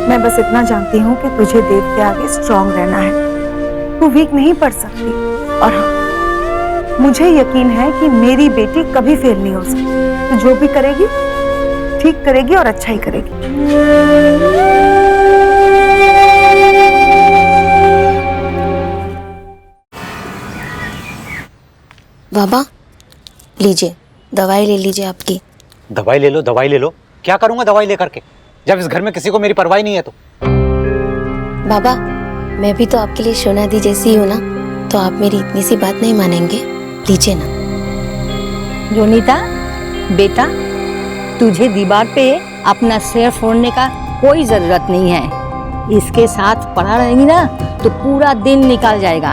मैं बस इतना जानती हूँ कि तुझे देव के आगे स्ट्रॉन्ग रहना है। तू वीक नहीं पड़ सकती। और हाँ, मुझे यकीन है कि मेरी बेटी कभी फेल नहीं हो सकती। तो जो भी करेगी ठीक करेगी और अच्छा ही करेगी। बाबा लीजिए, दवाई ले लीजिए आपकी। दवाई ले लो, दवाई ले लो। क्या करूंगा दवाई लेकर के, जब इस घर में किसी को मेरी परवाह नहीं है तो? बाबा, मैं भी तो आपके लिए शोना दी जैसी हूँ ना, तो आप मेरी इतनी सी बात नहीं मानेंगे? लीजिए ना। जोनीता बेटा, तुझे दीवार पे अपना सिर फोड़ने का कोई जरूरत नहीं है। इसके साथ पड़ा रहेगी ना तो पूरा दिन निकल जाएगा।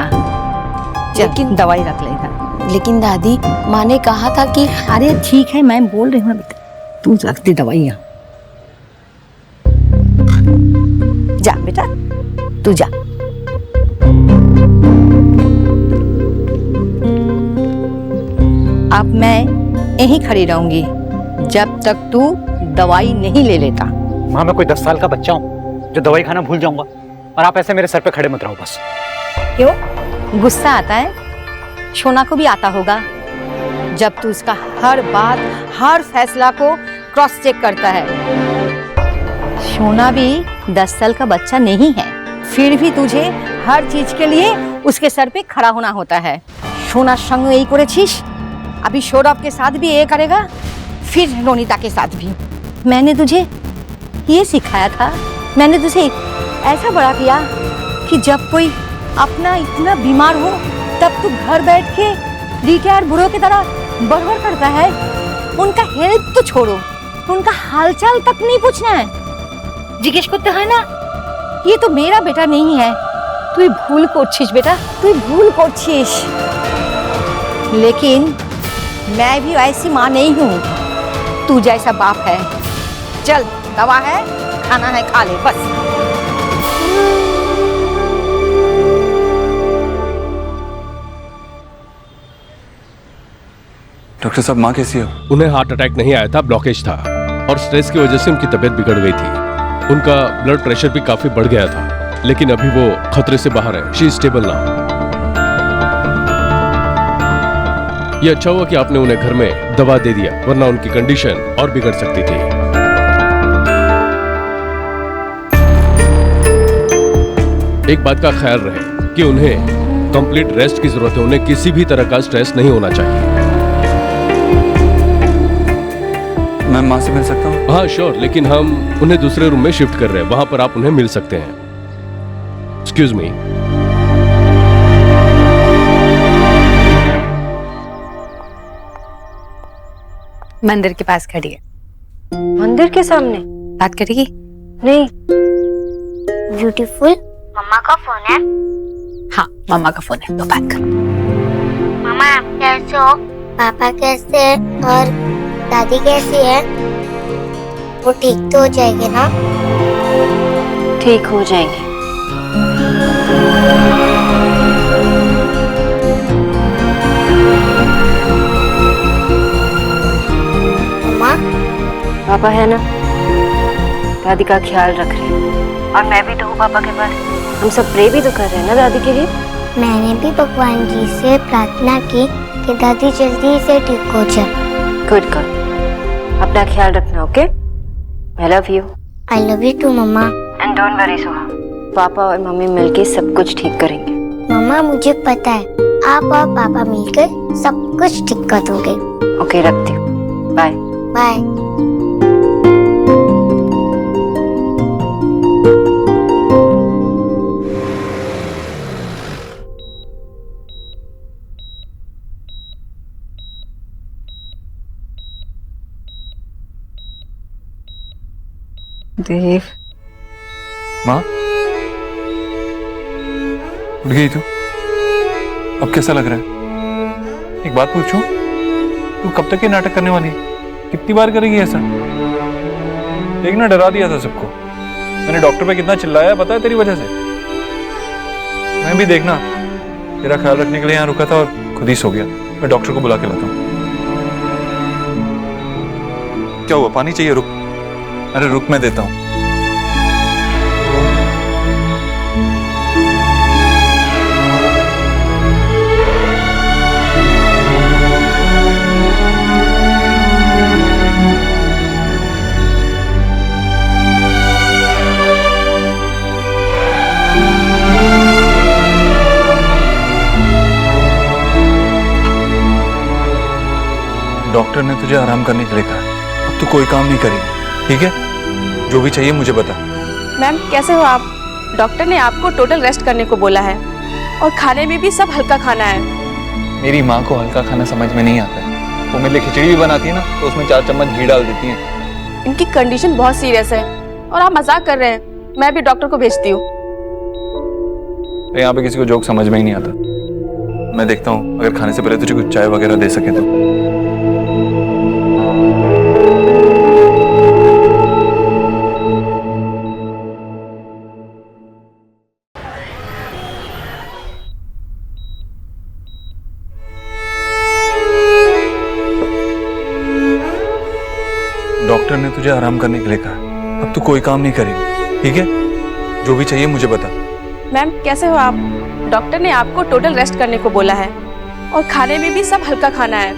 लेकिन दवाई रख लेगा। लेकिन दादी, माँ ने कहा था कि। अरे ठीक है, मैं बोल रही हूँ बेटा, तू रख दे दवाइयाँ। जा बेटा, तू जा। अब मैं यहीं खड़ी रहूंगी जब तक तू दवाई नहीं ले लेता। माँ, मैं कोई 10 साल का बच्चा हूँ जो दवाई खाना भूल जाऊंगा? और आप ऐसे मेरे सर पे खड़े मत रहो बस। क्यों गुस्सा आता है? शोना को भी आता होगा, जब तू उसका हर बात हर फैसला को क्रॉस चेक करता है। शोना भी 10 साल का बच्चा नहीं है, फिर भी तुझे हर चीज के लिए उसके सर पे खड़ा होना होता है। शोना संग यही करेছিস, अभी सौरभ के साथ भी ये करेगा, फिर रोनिता के साथ भी। मैंने तुझे ये सिखाया था, मैंने तुझे ऐसा बड़ा किया कि जब कोई अपना इतना बीमार हो तब तू घर बैठ के रिटायर बूढ़ों की तरह बड़बड़ करता है। उनका हेल्थ तो छोड़ो, उनका हालचाल तक नहीं पूछना है, जिज्ञेस करते है ना। ये तो मेरा बेटा नहीं है। तू भूल करছিস बेटा, तू भूल करছিস। लेकिन मैं भी ऐसी माँ नहीं हूँ, तू जैसा बाप है। चल, दवा है, खाना है, खा ले बस। डॉक्टर साहब माँ कैसी है? उन्हें हार्ट अटैक नहीं आया था, ब्लॉकेज था और स्ट्रेस की वजह से उनकी तबीयत बिगड़ गई थी। उनका ब्लड प्रेशर भी काफी बढ़ गया था, लेकिन अभी वो खतरे से बाहर है। She is stable now. ये अच्छा हुआ कि आपने उन्हें घर में दवा दे दिया, वरना उनकी कंडीशन और बिगड़ सकती थी। एक बात का ख्याल रहे कि उन्हें कंप्लीट रेस्ट की जरूरत है। उन्हें किसी भी तरह का स्ट्रेस नहीं होना चाहिए। मैं माँ से मिल सकता हूँ? हाँ श्योर, लेकिन हम उन्हें दूसरे रूम में शिफ्ट कर रहे हैं, वहां पर आप उन्हें मिल सकते हैं। Excuse me. मंदिर के पास खड़ी है। मंदिर के सामने बात करेगी? नहीं। ब्यूटीफुल, मम्मा का फोन है? हाँ, मम्मा का फोन है, तो बात कर। मम्मा आप कैसे हो? पापा कैसे है? और दादी कैसी है? वो ठीक तो हो जाएंगे ना? ठीक हो जाएंगे। मम्मा पापा है ना, दादी का ख्याल रख रहे हैं और मैं भी तो हूँ पापा के पास। हम सब प्रे भी तो कर रहे हैं ना दादी के लिए। मैंने भी भगवान जी से प्रार्थना की कि दादी जल्दी से ठीक हो जाए। गुड गुड, अपना ख्याल रखना। Okay, I love you. I love you too mama. And don't worry Soha, पापा और मम्मी मिलके सब कुछ ठीक करेंगे। मम्मा मुझे पता है आप और पापा मिलकर सब कुछ ठीक कर दोगे। ओके, रखती हूँ। Bye bye. देव। माँ, उठ गई तू? अब कैसा लग रहा है? एक बात पूछूं, तू कब तक ये नाटक करने वाली है? कितनी बार करेगी ऐसा? एक ना डरा दिया था सबको। मैंने डॉक्टर पे कितना चिल्लाया पता है तेरी वजह से। मैं भी देखना तेरा ख्याल रखने के लिए यहाँ रुका था और खुद ही सो गया। मैं डॉक्टर को बुला के लाता हूँ। क्या हुआ, पानी चाहिए? रुक। अरे रुक, मैं देता हूँ। डॉक्टर ने तुझे आराम करने के लिए कहा। अब तू कोई काम नहीं करेगी, ठीक है? जो भी चाहिए मुझे बता। मैम कैसे हो आप? डॉक्टर ने आपको टोटल रेस्ट करने को बोला है और खाने में भी सब हल्का खाना है। मेरी माँ को हल्का खाना समझ में नहीं आता है। वो मेरे लिए खिचड़ी भी बनाती है ना, तो उसमें 4 चम्मच घी डाल देती है। इनकी कंडीशन बहुत सीरियस है और आप मजाक कर रहे हैं। मैं भी डॉक्टर को भेजती हूँ। यहाँ पे किसी को जोक समझ में ही नहीं आता। मैं देखता हूँ अगर खाने से पहले तुझे कुछ चाय वगैरह दे सके तो। डॉक्टर ने तुझे आराम करने के लिए कहा। अब तू कोई काम नहीं करेगी, ठीक है? जो भी चाहिए मुझे बता। मैम कैसे हो आप? डॉक्टर ने आपको टोटल रेस्ट करने को बोला है और खाने में भी सब हल्का खाना है।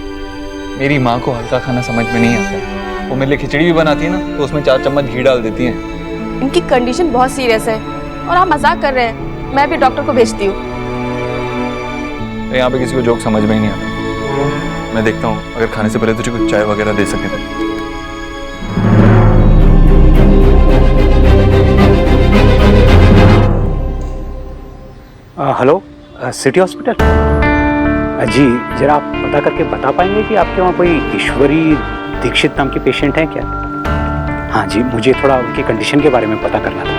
मेरी माँ को हल्का खाना समझ में नहीं आता है। वो मेरे लिए खिचड़ी भी बनाती है ना, तो उसमें 4 चम्मच घी डाल देती है। इनकी कंडीशन बहुत सीरियस है और आप मजाक कर रहे हैं। मैं भी डॉक्टर को भेजती हूँ। यहाँ पे किसी को जोक समझ में ही नहीं आता। मैं देखता हूँ अगर खाने से पहले तुझे कुछ चाय वगैरह दे सके तो। Hello, city hospital? जी, जरा आप पता करके बता पाएंगे कि आपके वहाँ कोई ईश्वरी दीक्षित नाम की पेशेंट है क्या? हाँ जी, मुझे थोड़ा उनकी कंडीशन के बारे में पता करना था।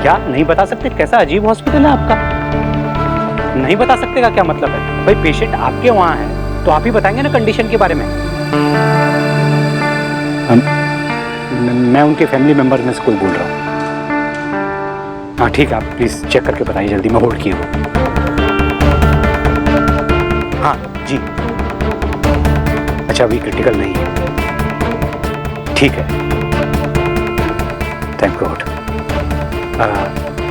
क्या नहीं बता सकते? कैसा अजीब हॉस्पिटल है आपका। नहीं बता सकते का क्या मतलब है? भाई पेशेंट आपके वहाँ है तो आप ही बताएंगे ना कंडीशन के बारे में। मैं उनके फैमिली मेंबर में से कोई बोल रहा हूँ। हाँ ठीक है, आप प्लीज चेक करके बताइए जल्दी, मैं होल्ड किए हूँ। हाँ जी, बच्चा अभी क्रिटिकल नहीं है। ठीक है, थैंक गॉड।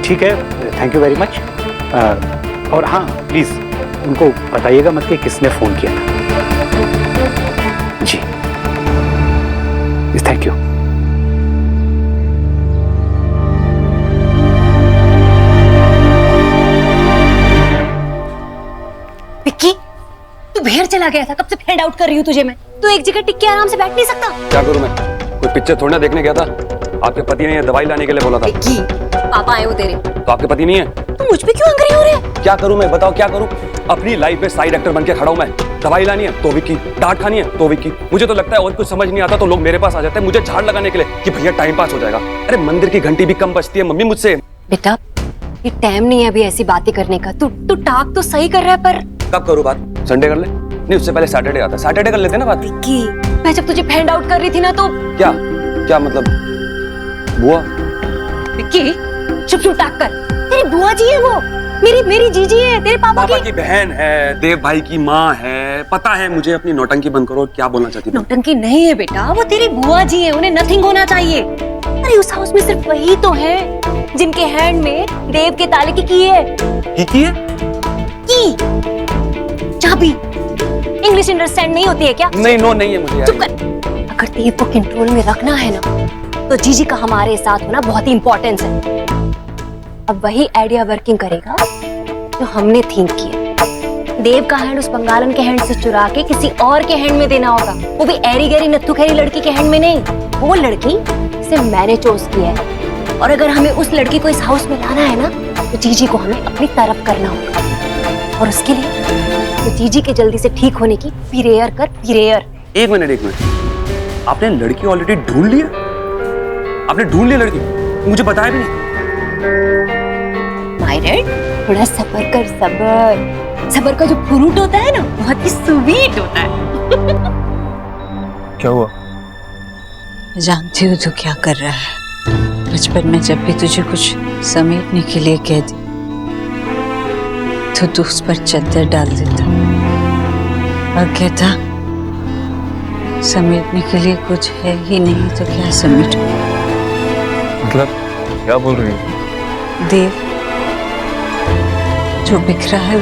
ठीक है, थैंक यू वेरी मच। और हाँ, प्लीज उनको बताइएगा मत कि किसने फोन किया था। जी, थैंक यू। विक्की, तू बाहर चला गया था, कब से फैंड आउट कर रही हूँ तुझे मैं। तू एक जगह टिक के आराम से बैठ नहीं सकता? क्या करूं मैं? कोई पिक्चर थोड़ी ना देखने गया था। आपके पति ने ये दवाई लाने के लिए बोला था। विक्की, पापा आए हो तेरे। तो आपके पति नहीं है? तू मुझ पे क्यों एंग्री हो रहा है? क्या करूं मैं, बताओ क्या करूं? अपनी लाइफ में साइड एक्टर बन के खड़ा हूं मैं। दवाई लानी है तो विक्की, डांट खानी है तो विक्की। मुझे तो लगता है और कुछ समझ नहीं आता तो लोग मेरे पास आ जाते हैं मुझे झाड़ लगाने के लिए कि भैया टाइम पास हो जाएगा। अरे मंदिर की घंटी भी कम बजती है मम्मी मुझसे। बेटा, ये टाइम नहीं है अभी ऐसी बातें करने का। तू टाक तो सही कर रहा है, पर कब करूं बात? संडे कर ले? नहीं, उससे पहले सैटरडे आता है। सैटरडे कर लेते ना बात। विक्की, मैं जब तुझे फैंड आउट कर रही थी ना तो क्या मतलब? बुआ? विक्की, चुप चुप टाक कर। तेरी बुआ जी है वो, मेरी जीजी है, तेरे पापा की बहन है, देव भाई की माँ है। पता है मुझे, अपनी नौटंकी बंद करो। क्या बोलना चाहती है? नौटंकी नहीं है बेटा, वो तेरी बुआ जी है, उन्हें नथिंग होना चाहिए। अरे उस हाउस में सिर्फ वही तो है जिनके हैंड में देव के ताले की है। की है? की चाबी। इंग्लिश अंडरस्टैंड नहीं होती है क्या? नहीं, नो नहीं है मुझे। चुप कर। अगर देव को कंट्रोल में रखना है ना तो जीजी का हमारे साथ होना बहुत ही इंपॉर्टेंस है। अब वही आइडिया वर्किंग करेगा जो हमने थिंक किया। देव का हैंड उस बंगालन के हैंड से चुरा के किसी और के हैंड में देना होगा, वो भी ऐरी गैरी नत्थु खैरी लड़की के हैंड में नहीं। वो लड़की जिसे मैंने चूज किया है, और अगर हमें उस लड़की को इस हाउस में लाना है ना तो जीजी को हमें अपनी तरफ करना होगा। और उसके लिए तो जीजी के जल्दी से ठीक होने की प्रेयर कर, प्रेयर। एक मिनट, आपने लड़की ऑलरेडी ढूंढ लिया? आपने ढूंढ लिया लड़की? मुझे बताया भी नहीं। मायरेड, थोड़ा सब्र कर। सब्र का जो फ्रूट होता है ना बहुत ही स्वीट होता है। क्या हुआ? जानती हूँ तू क्या कर रहा है। बचपन में जब भी तुझे कुछ समेटने के लिए कह दी तो तू उस पर चादर डाल देता और कहता समेटने के लिए कुछ है ही नहीं तो क्या समेटू। मतलब क्या बोल रही है? देव जो बिखरा है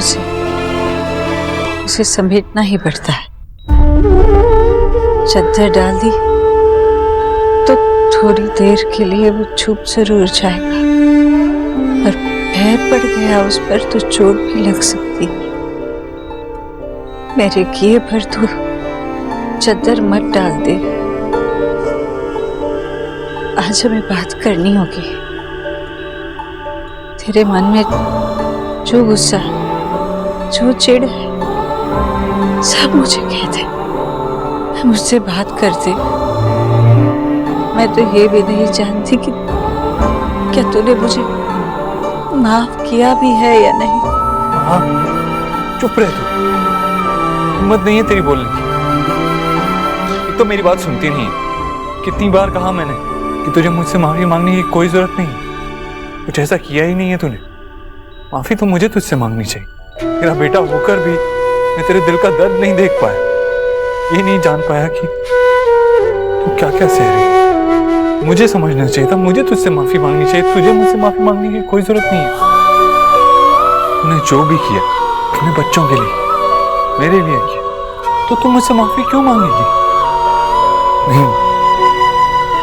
उसे समेटना ही पड़ता है। चादर डाल दी तो थोड़ी देर के लिए वो चुप जरूर जाएगा, पर पैर पड़ गया उस पर तो चोट भी लग सकती। मेरे किए पर तू चादर मत डाल दे। आज हमें बात करनी होगी। तेरे मन में जो गुस्सा, जो चिढ़ है, सब मुझे कह दे, मुझसे बात कर दे। मैं तो ये भी नहीं जानती कि क्या तूने मुझे माफ किया भी है या नहीं। हाँ, चुप रह तू, हिम्मत नहीं है तेरी बोलने की। एक तो मेरी बात सुनती नहीं। कितनी बार कहा मैंने कि तुझे मुझसे माफी मांगने की कोई जरूरत नहीं, कुछ ऐसा किया ही नहीं है तूने। माफी तो मुझे तुझसे मांगनी चाहिए। तेरा बेटा होकर भी मैं तेरे दिल का दर्द नहीं देख पाया, ये नहीं जान पाया कि तू क्या क्या सह रही। मुझे समझना चाहिए था, मुझे तुझसे माफी मांगनी चाहिए। तुझे मुझसे माफी मांगने की कोई जरूरत नहीं है। तूने जो भी किया अपने बच्चों के लिए, मेरे लिए किया, तो तू मुझसे माफी क्यों मांगेगी? नहीं,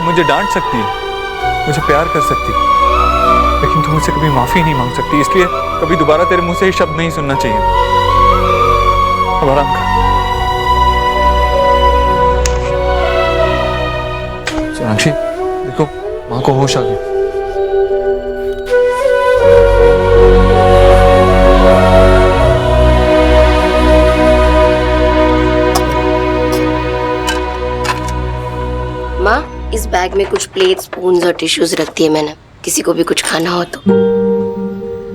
मुझे डांट सकती है, मुझे प्यार कर सकती है, लेकिन तू मुझसे कभी माफी नहीं मांग सकती। इसलिए कभी दोबारा तेरे मुंह से ये शब्द नहीं सुनना चाहिए। अब आराम कर। सोनाक्षी, देखो माँ को होश आ गया। माँ, इस बैग में कुछ प्लेट, स्पून्स और टिश्यूज रख दिए मैंने, किसी को भी कुछ खाना हो तो।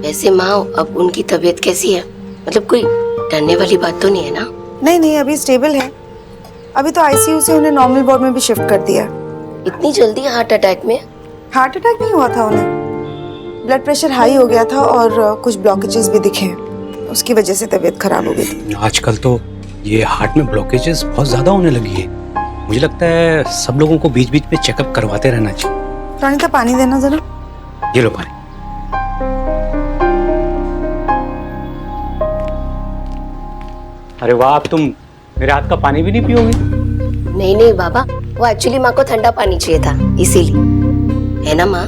वैसे माँ, अब उनकी तबीयत कैसी है? मतलब कोई डरने वाली बात तो नहीं है ना? नहीं, अभी स्टेबल है। अभी तो आईसीयू से उन्हें नॉर्मल वार्ड में भी शिफ्ट कर दिया। इतनी जल्दी हार्ट अटैक में? हार्ट अटैक नहीं हुआ था उन्हें, ब्लड प्रेशर हाई हो गया था और कुछ ब्लॉकेजेस भी दिखे, उसकी वजह से तबीयत खराब हो गई थी। आजकल तो ये हार्ट में ब्लॉकेजेस बहुत ज्यादा होने लगी है। मुझे लगता है सब लोगों को बीच बीच में चेकअप करवाते रहना चाहिए। रानी पानी देना जरा। ये लो पानी। अरे वाह, अब तुम मेरे हाथ का पानी भी नहीं पियोगे? नहीं नहीं बाबा, वो एक्चुअली माँ को ठंडा पानी चाहिए था, इसीलिए। है ना माँ?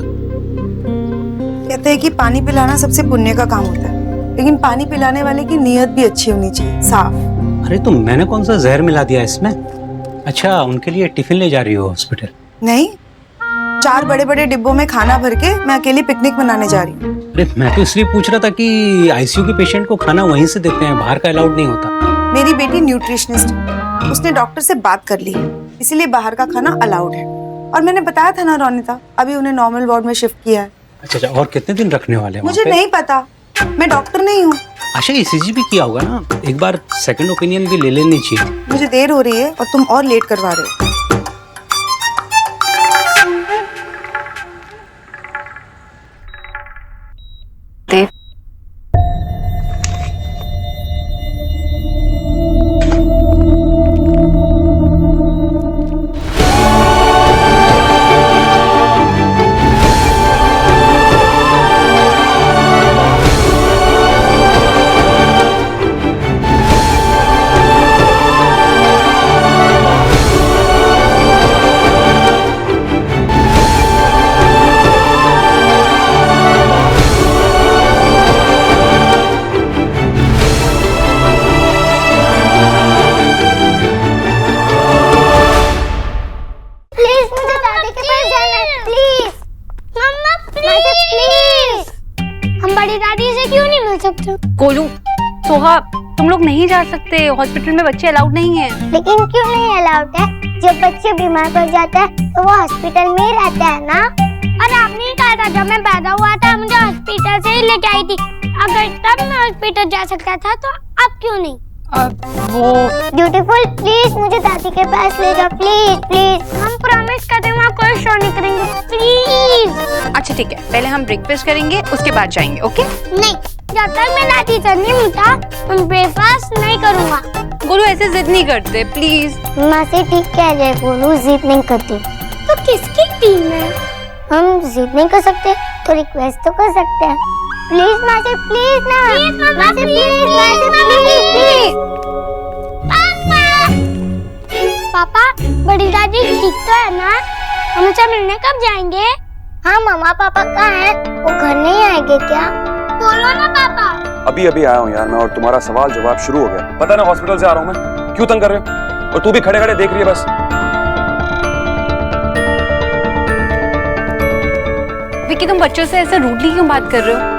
कहते हैं कि पानी पिलाना सबसे पुण्य का काम होता है, लेकिन पानी पिलाने वाले की नीयत भी अच्छी होनी चाहिए, साफ। अरे तो मैंने कौन सा जहर मिला दिया इसमें? अच्छा, उनके लिए टिफिन ले जा रही हो हॉस्पिटल? नहीं, 4 बड़े बड़े डिब्बों में खाना भर के मैं अकेली पिकनिक मनाने जा रही हूँ। अरे मैं तो इसलिए पूछ रहा था कि आईसीयू के पेशेंट को खाना वहीं से देते हैं, बाहर का अलाउड नहीं होता। मेरी बेटी न्यूट्रिशनिस्ट है, उसने डॉक्टर से बात कर ली है, इसीलिए बाहर का खाना अलाउड है। और मैंने बताया था ना रोनिता, अभी उन्हें नॉर्मल वार्ड में शिफ्ट किया है। अच्छा, और कितने दिन रखने वाले हैं? मुझे नहीं पता, मैं डॉक्टर नहीं हूँ। अच्छा, ईसीजी भी किया होगा ना, एक बार सेकंड ओपिनियन भी ले लेनी चाहिए। मुझे देर हो रही है और तुम और लेट करवा रहे हो। देव, गोलू, सोहा, तुम लोग नहीं जा सकते, हॉस्पिटल में बच्चे अलाउड नहीं है। लेकिन क्यों नहीं अलाउड है? जब बच्चे बीमार पड़ जाते हैं तो वो हॉस्पिटल में ही रहते हैं ना। और आपने ही कहा था जब मैं पैदा हुआ था मुझे हॉस्पिटल से ही लेके आई थी। अगर तब मैं हॉस्पिटल जा सकता था तो अब क्यों नहीं? वो ब्यूटीफुल, प्लीज मुझे दादी के पास ले जाओ, प्लीज प्लीज। हम प्रॉमिस करते हैं वहाँ कोई शो नहीं करेंगे, प्लीज। अच्छा ठीक है, पहले हम ब्रेकफास्ट करेंगे, उसके बाद जाएंगे, ओके? नहीं, जब तक मैं दादी से नहीं मिलता मैं ब्रेकफास्ट नहीं करूँगा। गोलू ऐसे जिद नहीं करते, प्लीज। माँ से ठीक कह रहे, गोलू जिद नहीं करती। तो किसकी टीम है? हम जिद नहीं कर सकते तो रिक्वेस्ट तो कर सकते हैं। प्लीज माँ से, प्लीज ना, माँ से प्लीज, माँ से प्लीज, प्लीज। पापा, बड़ी दादी ठीक तो है ना? हमसे मिलने कब जाएंगे? हाँ, मम्मा पापा कहाँ हैं? वो घर नहीं आएंगे क्या? बोलो ना पापा। अभी अभी आया हूँ यार मैं, और तुम्हारा सवाल जवाब शुरू हो गया। पता ना हॉस्पिटल से आ रहा हूँ मैं, क्यों तंग कर रहे हो? और तू भी खड़े खड़े देख रही है बस। विक्की, तुम बच्चों से ऐसे रूडली क्यों बात कर रहे हो?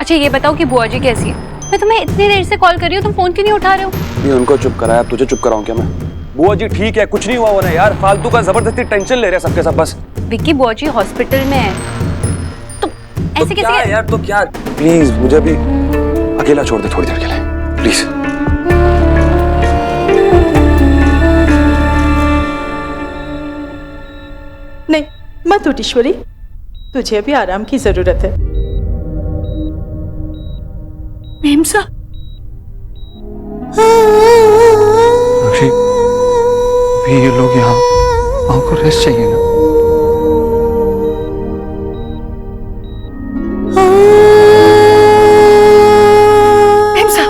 अच्छा ये बताओ कि बुआ जी कैसी है? मैं तुम्हें इतनी देर से कॉल कर रही हूँ, तुम फोन क्यों नहीं उठा रहे हो? ये उनको चुप कराया, तुझे चुप कराऊं क्या मैं? बुआ जी ठीक है, कुछ नहीं हुआ उन्हें यार, फालतू का जबरदस्ती टेंशन ले रहे हैं सबके सब बस। विक्की, बुआ जी हॉस्पिटल में है, तुम ऐसे क्या कैसे यार? तो क्या, प्लीज मुझे भी अकेला छोड़ दे थोड़ी देर के लिए, प्लीज। नहीं मत उठ ईश्वरी, तुझे अभी आराम की जरूरत है। मेमसा, अभी ये लोग यहाँ माँ को रेस्ट चाहिए ना। मेमसा,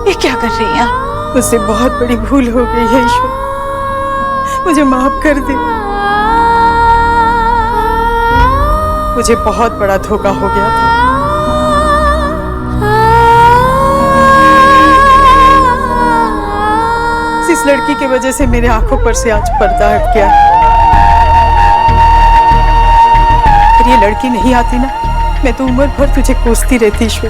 ये क्या कर रही है? मुझसे बहुत बड़ी भूल हो गई है ईश्वर, मुझे माफ कर दे। मुझे बहुत बड़ा धोखा हो गया था। इस लड़की की वजह से मेरे आंखों पर से आज पर्दा हट गया। अगर ये लड़की नहीं आती ना, मैं तो उम्र भर तुझे कोसती रहती ईश्वर।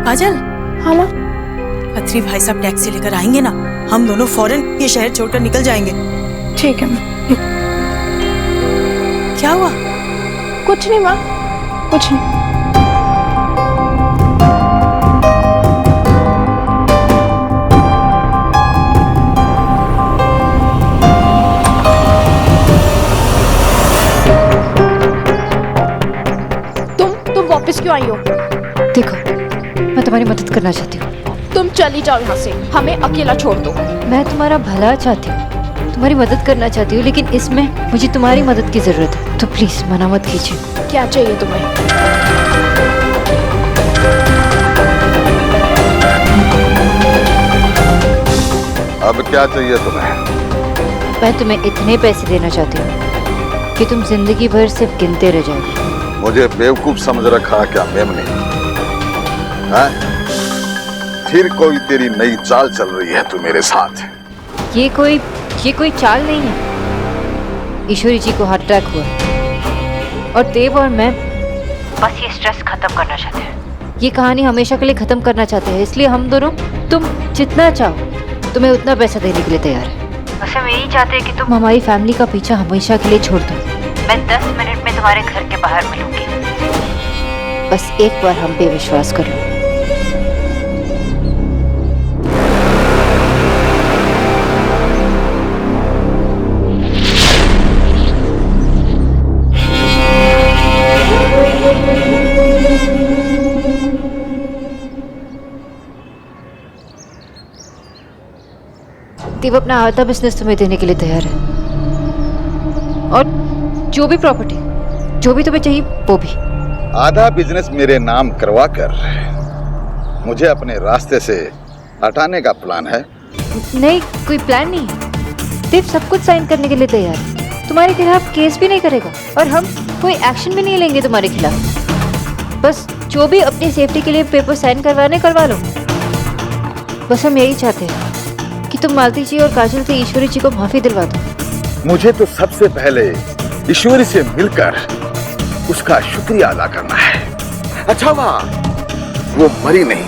काजल, हाँ माँ। खत्री भाई साहब टैक्सी लेकर आएंगे ना, हम दोनों फौरन ये शहर छोड़कर निकल जाएंगे। ठीक है माँ। क्या हुआ? कुछ नहीं माँ, कुछ नहीं। आई हो? देखो, मैं तुम्हारी मदद करना चाहती हूँ। तुम चली जाओ यहाँ से, हमें अकेला छोड़ दो। मैं तुम्हारा भला चाहती हूँ, तुम्हारी मदद करना चाहती हूँ, लेकिन इसमें मुझे तुम्हारी मदद की जरूरत है, तो प्लीज मना मत कीजिए। क्या चाहिए तुम्हें? अब क्या चाहिए तुम्हें? मैं तुम्हें इतने पैसे देना चाहती हूँ कि तुम जिंदगी भर सिर्फ गिनते रह जाओगे। मुझे बेवकूफ समझ रखा क्या मेमने? हाँ? फिर कोई तेरी नई चाल चल रही है तू मेरे साथ? ये कोई चाल नहीं है। ईश्वरी जी को हार्ट अटैक हुआ है और देव और मैं बस ये स्ट्रेस खत्म करना चाहते हैं। ये कहानी हमेशा के लिए खत्म करना चाहते हैं, इसलिए हम दोनों, तुम जितना चाहो तुम्हें उतना पैसा देने के लिए तैयार है। बस हम यही चाहते हैं कि तुम हमारी फैमिली का पीछा हमेशा के लिए छोड़ दो। मैं 10 मिनट में तुम्हारे घर के बाहर मिलूंगी। बस एक बार हम पे विश्वास कर लो। देव अपना आधा बिजनेस तुम्हें देने के लिए तैयार है, और जो भी प्रॉपर्टी, जो भी तुम्हें चाहिए वो भी। आधा बिजनेस मेरे नाम करवा कर मुझे अपने रास्ते से हटाने का प्लान है? नहीं, कोई प्लान नहीं है। देव सब कुछ साइन करने के लिए तैयार है, तुम्हारे खिलाफ केस भी नहीं करेगा और हम कोई एक्शन भी नहीं लेंगे तुम्हारे खिलाफ। बस जो भी अपनी सेफ्टी के लिए पेपर साइन करवा लो। बस हम यही चाहते हैं कि तुम मालती जी और काजल से ईश्वरी जी को माफी दिलवा दो। मुझे तो सबसे पहले ईश्वरी से मिलकर उसका शुक्रिया अदा करना है। अच्छा हुआ वो मरी नहीं,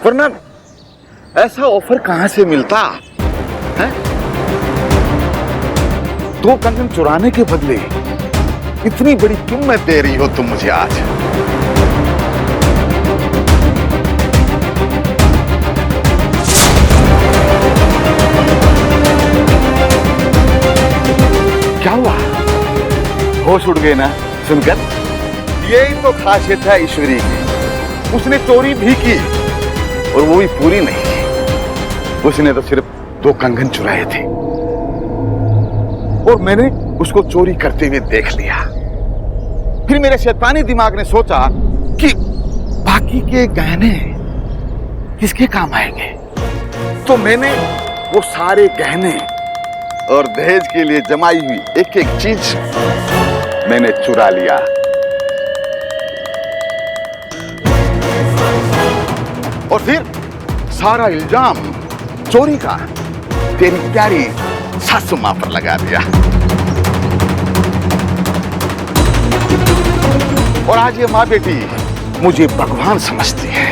वरना ऐसा ऑफर कहां से मिलता है? 2 कंगन चुराने के बदले इतनी बड़ी कीमत दे रही हो तुम मुझे आज। क्या हुआ? होश उड़ गए ना सुनकर? यही तो खासियत है ईश्वरी की। उसने चोरी भी की और वो भी पूरी नहीं की। उसने तो सिर्फ 2 कंगन चुराए थे और मैंने उसको चोरी करते हुए देख लिया। फिर मेरे शैतानी दिमाग ने सोचा कि बाकी के गहने किसके काम आएंगे, तो मैंने वो सारे गहने और दहेज के लिए जमाई हुई एक-एक चीज मैंने चुरा लिया। और फिर सारा इल्जाम चोरी का तेरी प्यारी सासू मां पर लगा दिया। और आज ये माँ बेटी मुझे भगवान समझती है।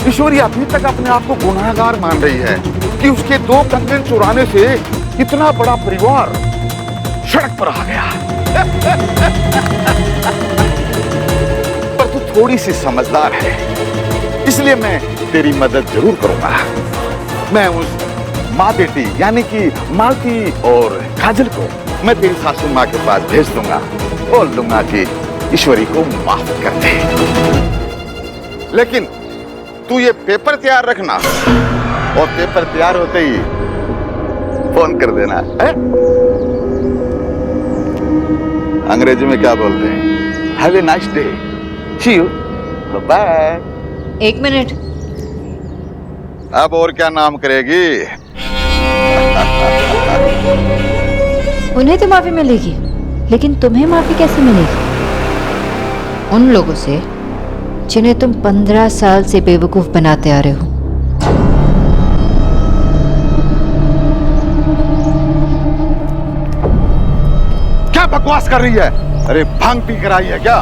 ईश्वरी अभी तक अपने आप को गुनाहगार मान रही है कि उसके 2 कंगन चुराने से इतना बड़ा परिवार सड़क पर आ गया। पर तू थोड़ी सी समझदार है, इसलिए मैं तेरी मदद जरूर करूंगा। मैं उस माँ बेटी यानी कि मालती और काजल को मैं तेरी सासू माँ के पास भेज दूंगा और लूंगा कि ईश्वरी को माफ कर दे। लेकिन तू ये पेपर तैयार रखना और पेपर तैयार होते ही फोन कर देना है? अंग्रेजी में क्या बोलते हैं? Have a nice day, see you, bye. 1 minute. अब और क्या नाम करेगी? उन्हें तो माफी मिलेगी, लेकिन तुम्हें माफी कैसे मिलेगी? उन लोगों से जिन्हें तुम 15 साल से बेवकूफ बनाते आ रहे हो। क्या बकवास कर रही है? अरे भांग पी कर आई है क्या?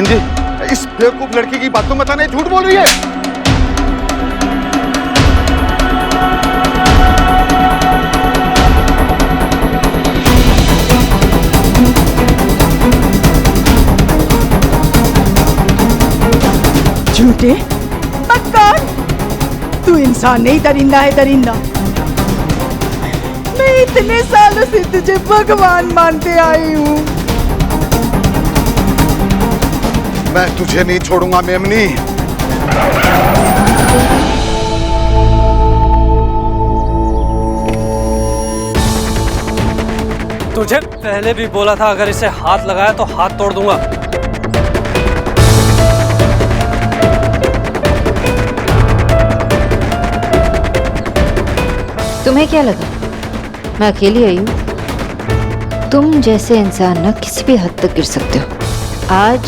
बहन जी, इस बेवकूफ लड़की की बातों में नहीं झूठ बोल रही है। झूठे मक्कार, तू इंसान नहीं, दरिंदा है, दरिंदा। मैं इतने सालों से तुझे भगवान मानते आई हूँ। मैं तुझे नहीं छोड़ूंगा मेमनी। तुझे पहले भी बोला था अगर इसे हाथ लगाया तो हाथ तोड़ दूंगा। तुम्हें क्या लगा मैं अकेली आई हूँ? तुम जैसे इंसान ना किसी भी हद तक गिर सकते हो। आज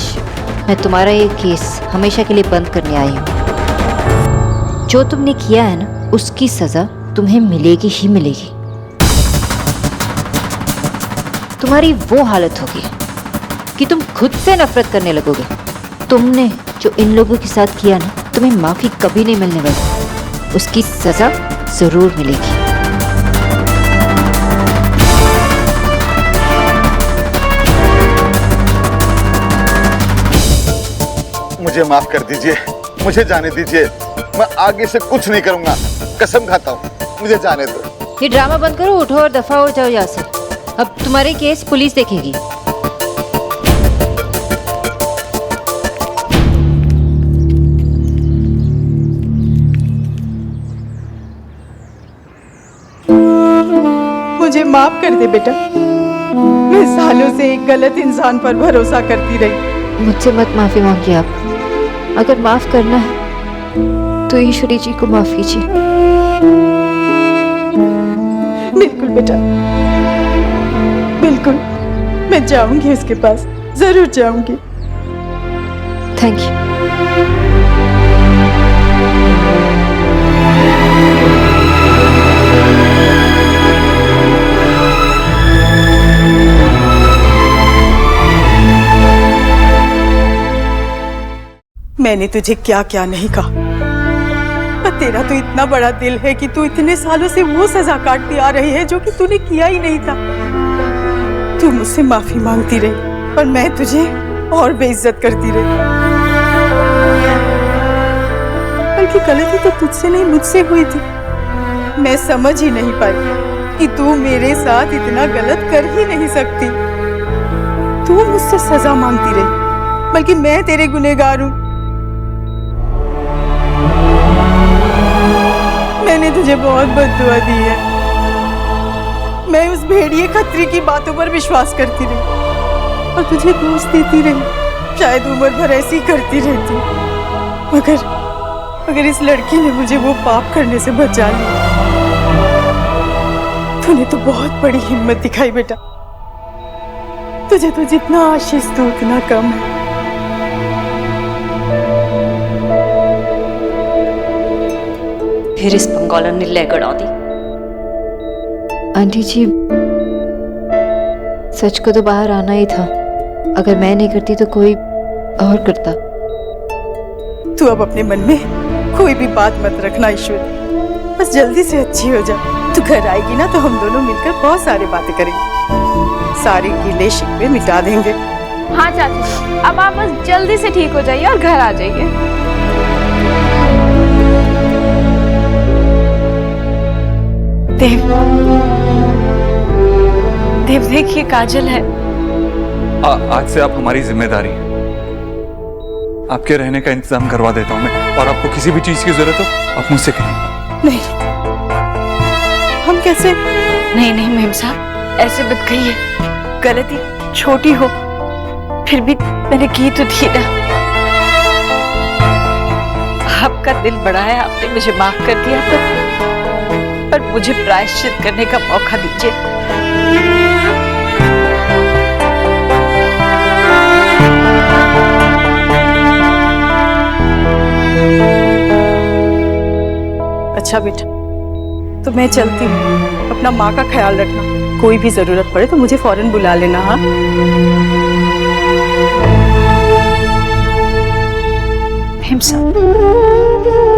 मैं तुम्हारा ये केस हमेशा के लिए बंद करने आई हूँ। जो तुमने किया है ना, उसकी सजा तुम्हें मिलेगी ही मिलेगी। तुम्हारी वो हालत होगी कि तुम खुद से नफरत करने लगोगे। तुमने जो इन लोगों के साथ किया ना, तुम्हें माफी कभी नहीं मिलने वाली। उसकी सजा जरूर मिलेगी। मुझे माफ कर दीजिए, मुझे जाने दीजिए। मैं आगे से कुछ नहीं करूंगा, कसम खाता हूँ। मुझे जाने दो। ये ड्रामा बंद करो, उठो और दफा हो जाओ यहाँ से। अब तुम्हारे केस पुलिस देखेगी। मुझे माफ कर दे बेटा। मैं सालों से एक गलत इंसान पर भरोसा करती रही। मुझसे मत माफी मांगिए आप। अगर माफ करना है तो ईश्वरी जी को माफ कीजिए। बिल्कुल बेटा, बिल्कुल। मैं जाऊंगी उसके पास, जरूर जाऊंगी। Thank you. मैंने तुझे क्या क्या नहीं कहा, पर तेरा तो इतना बड़ा दिल है कि तू इतने सालों से वो सजा काटती आ रही है जो कि तूने किया ही नहीं था। तू मुझसे माफी मांगती रही, पर मैं तुझे और बेइज्जत करती रही। बल्कि गलती तो तुझसे नहीं, मुझसे हुई थी। मैं समझ ही नहीं पाई कि तू मेरे साथ इतना गलत कर ही नहीं सकती। तू मुझसे सजा मांगती रही, बल्कि मैं तेरे गुनहगार हूं। मैंने तुझे बहुत बद्दुआ दी है। मैं उस भेड़िए खत्री की बातों पर विश्वास करती रही और तुझे दोष देती रही। शायद उम्र भर ऐसी करती रहती, मगर इस लड़की ने मुझे वो पाप करने से बचा लिया। तूने तो बहुत बड़ी हिम्मत दिखाई बेटा। तुझे तो जितना आशीष दो उतना कम है। फिर इस बंगालन ने ले गड़ा दी। आंटी जी, सच को तो बाहर आना ही था। अगर मैं नहीं करती तो कोई और करता। तू अब अपने मन में कोई भी बात मत रखना ईश्वर। बस जल्दी से अच्छी हो जा। तू घर आएगी ना तो हम दोनों मिलकर बहुत सारी बातें करेंगे। सारे गिले शिकवे मिटा देंगे। हाँ चाची, अब आप बस जल्दी से ठीक हो जाइए और घर आ जाइए। देव देखिए काजल है। आज से आप हमारी जिम्मेदारी है। आपके रहने का इंतजाम करवा देता हूँ मैं, और आपको किसी भी चीज की जरूरत हो आप मुझसे कहिए। नहीं, हम कैसे? नहीं नहीं मेम साहब, ऐसे मत कहिए। गलती छोटी हो फिर भी मैंने की तो थी ना। आपका दिल बड़ा है, आपने मुझे माफ कर दिया, पर मुझे प्रायश्चित करने का मौका दीजिए। अच्छा बेटा, तो मैं चलती हूँ। अपना माँ का ख्याल रखना। कोई भी जरूरत पड़े तो मुझे फौरन बुला लेना। हाँ, himself.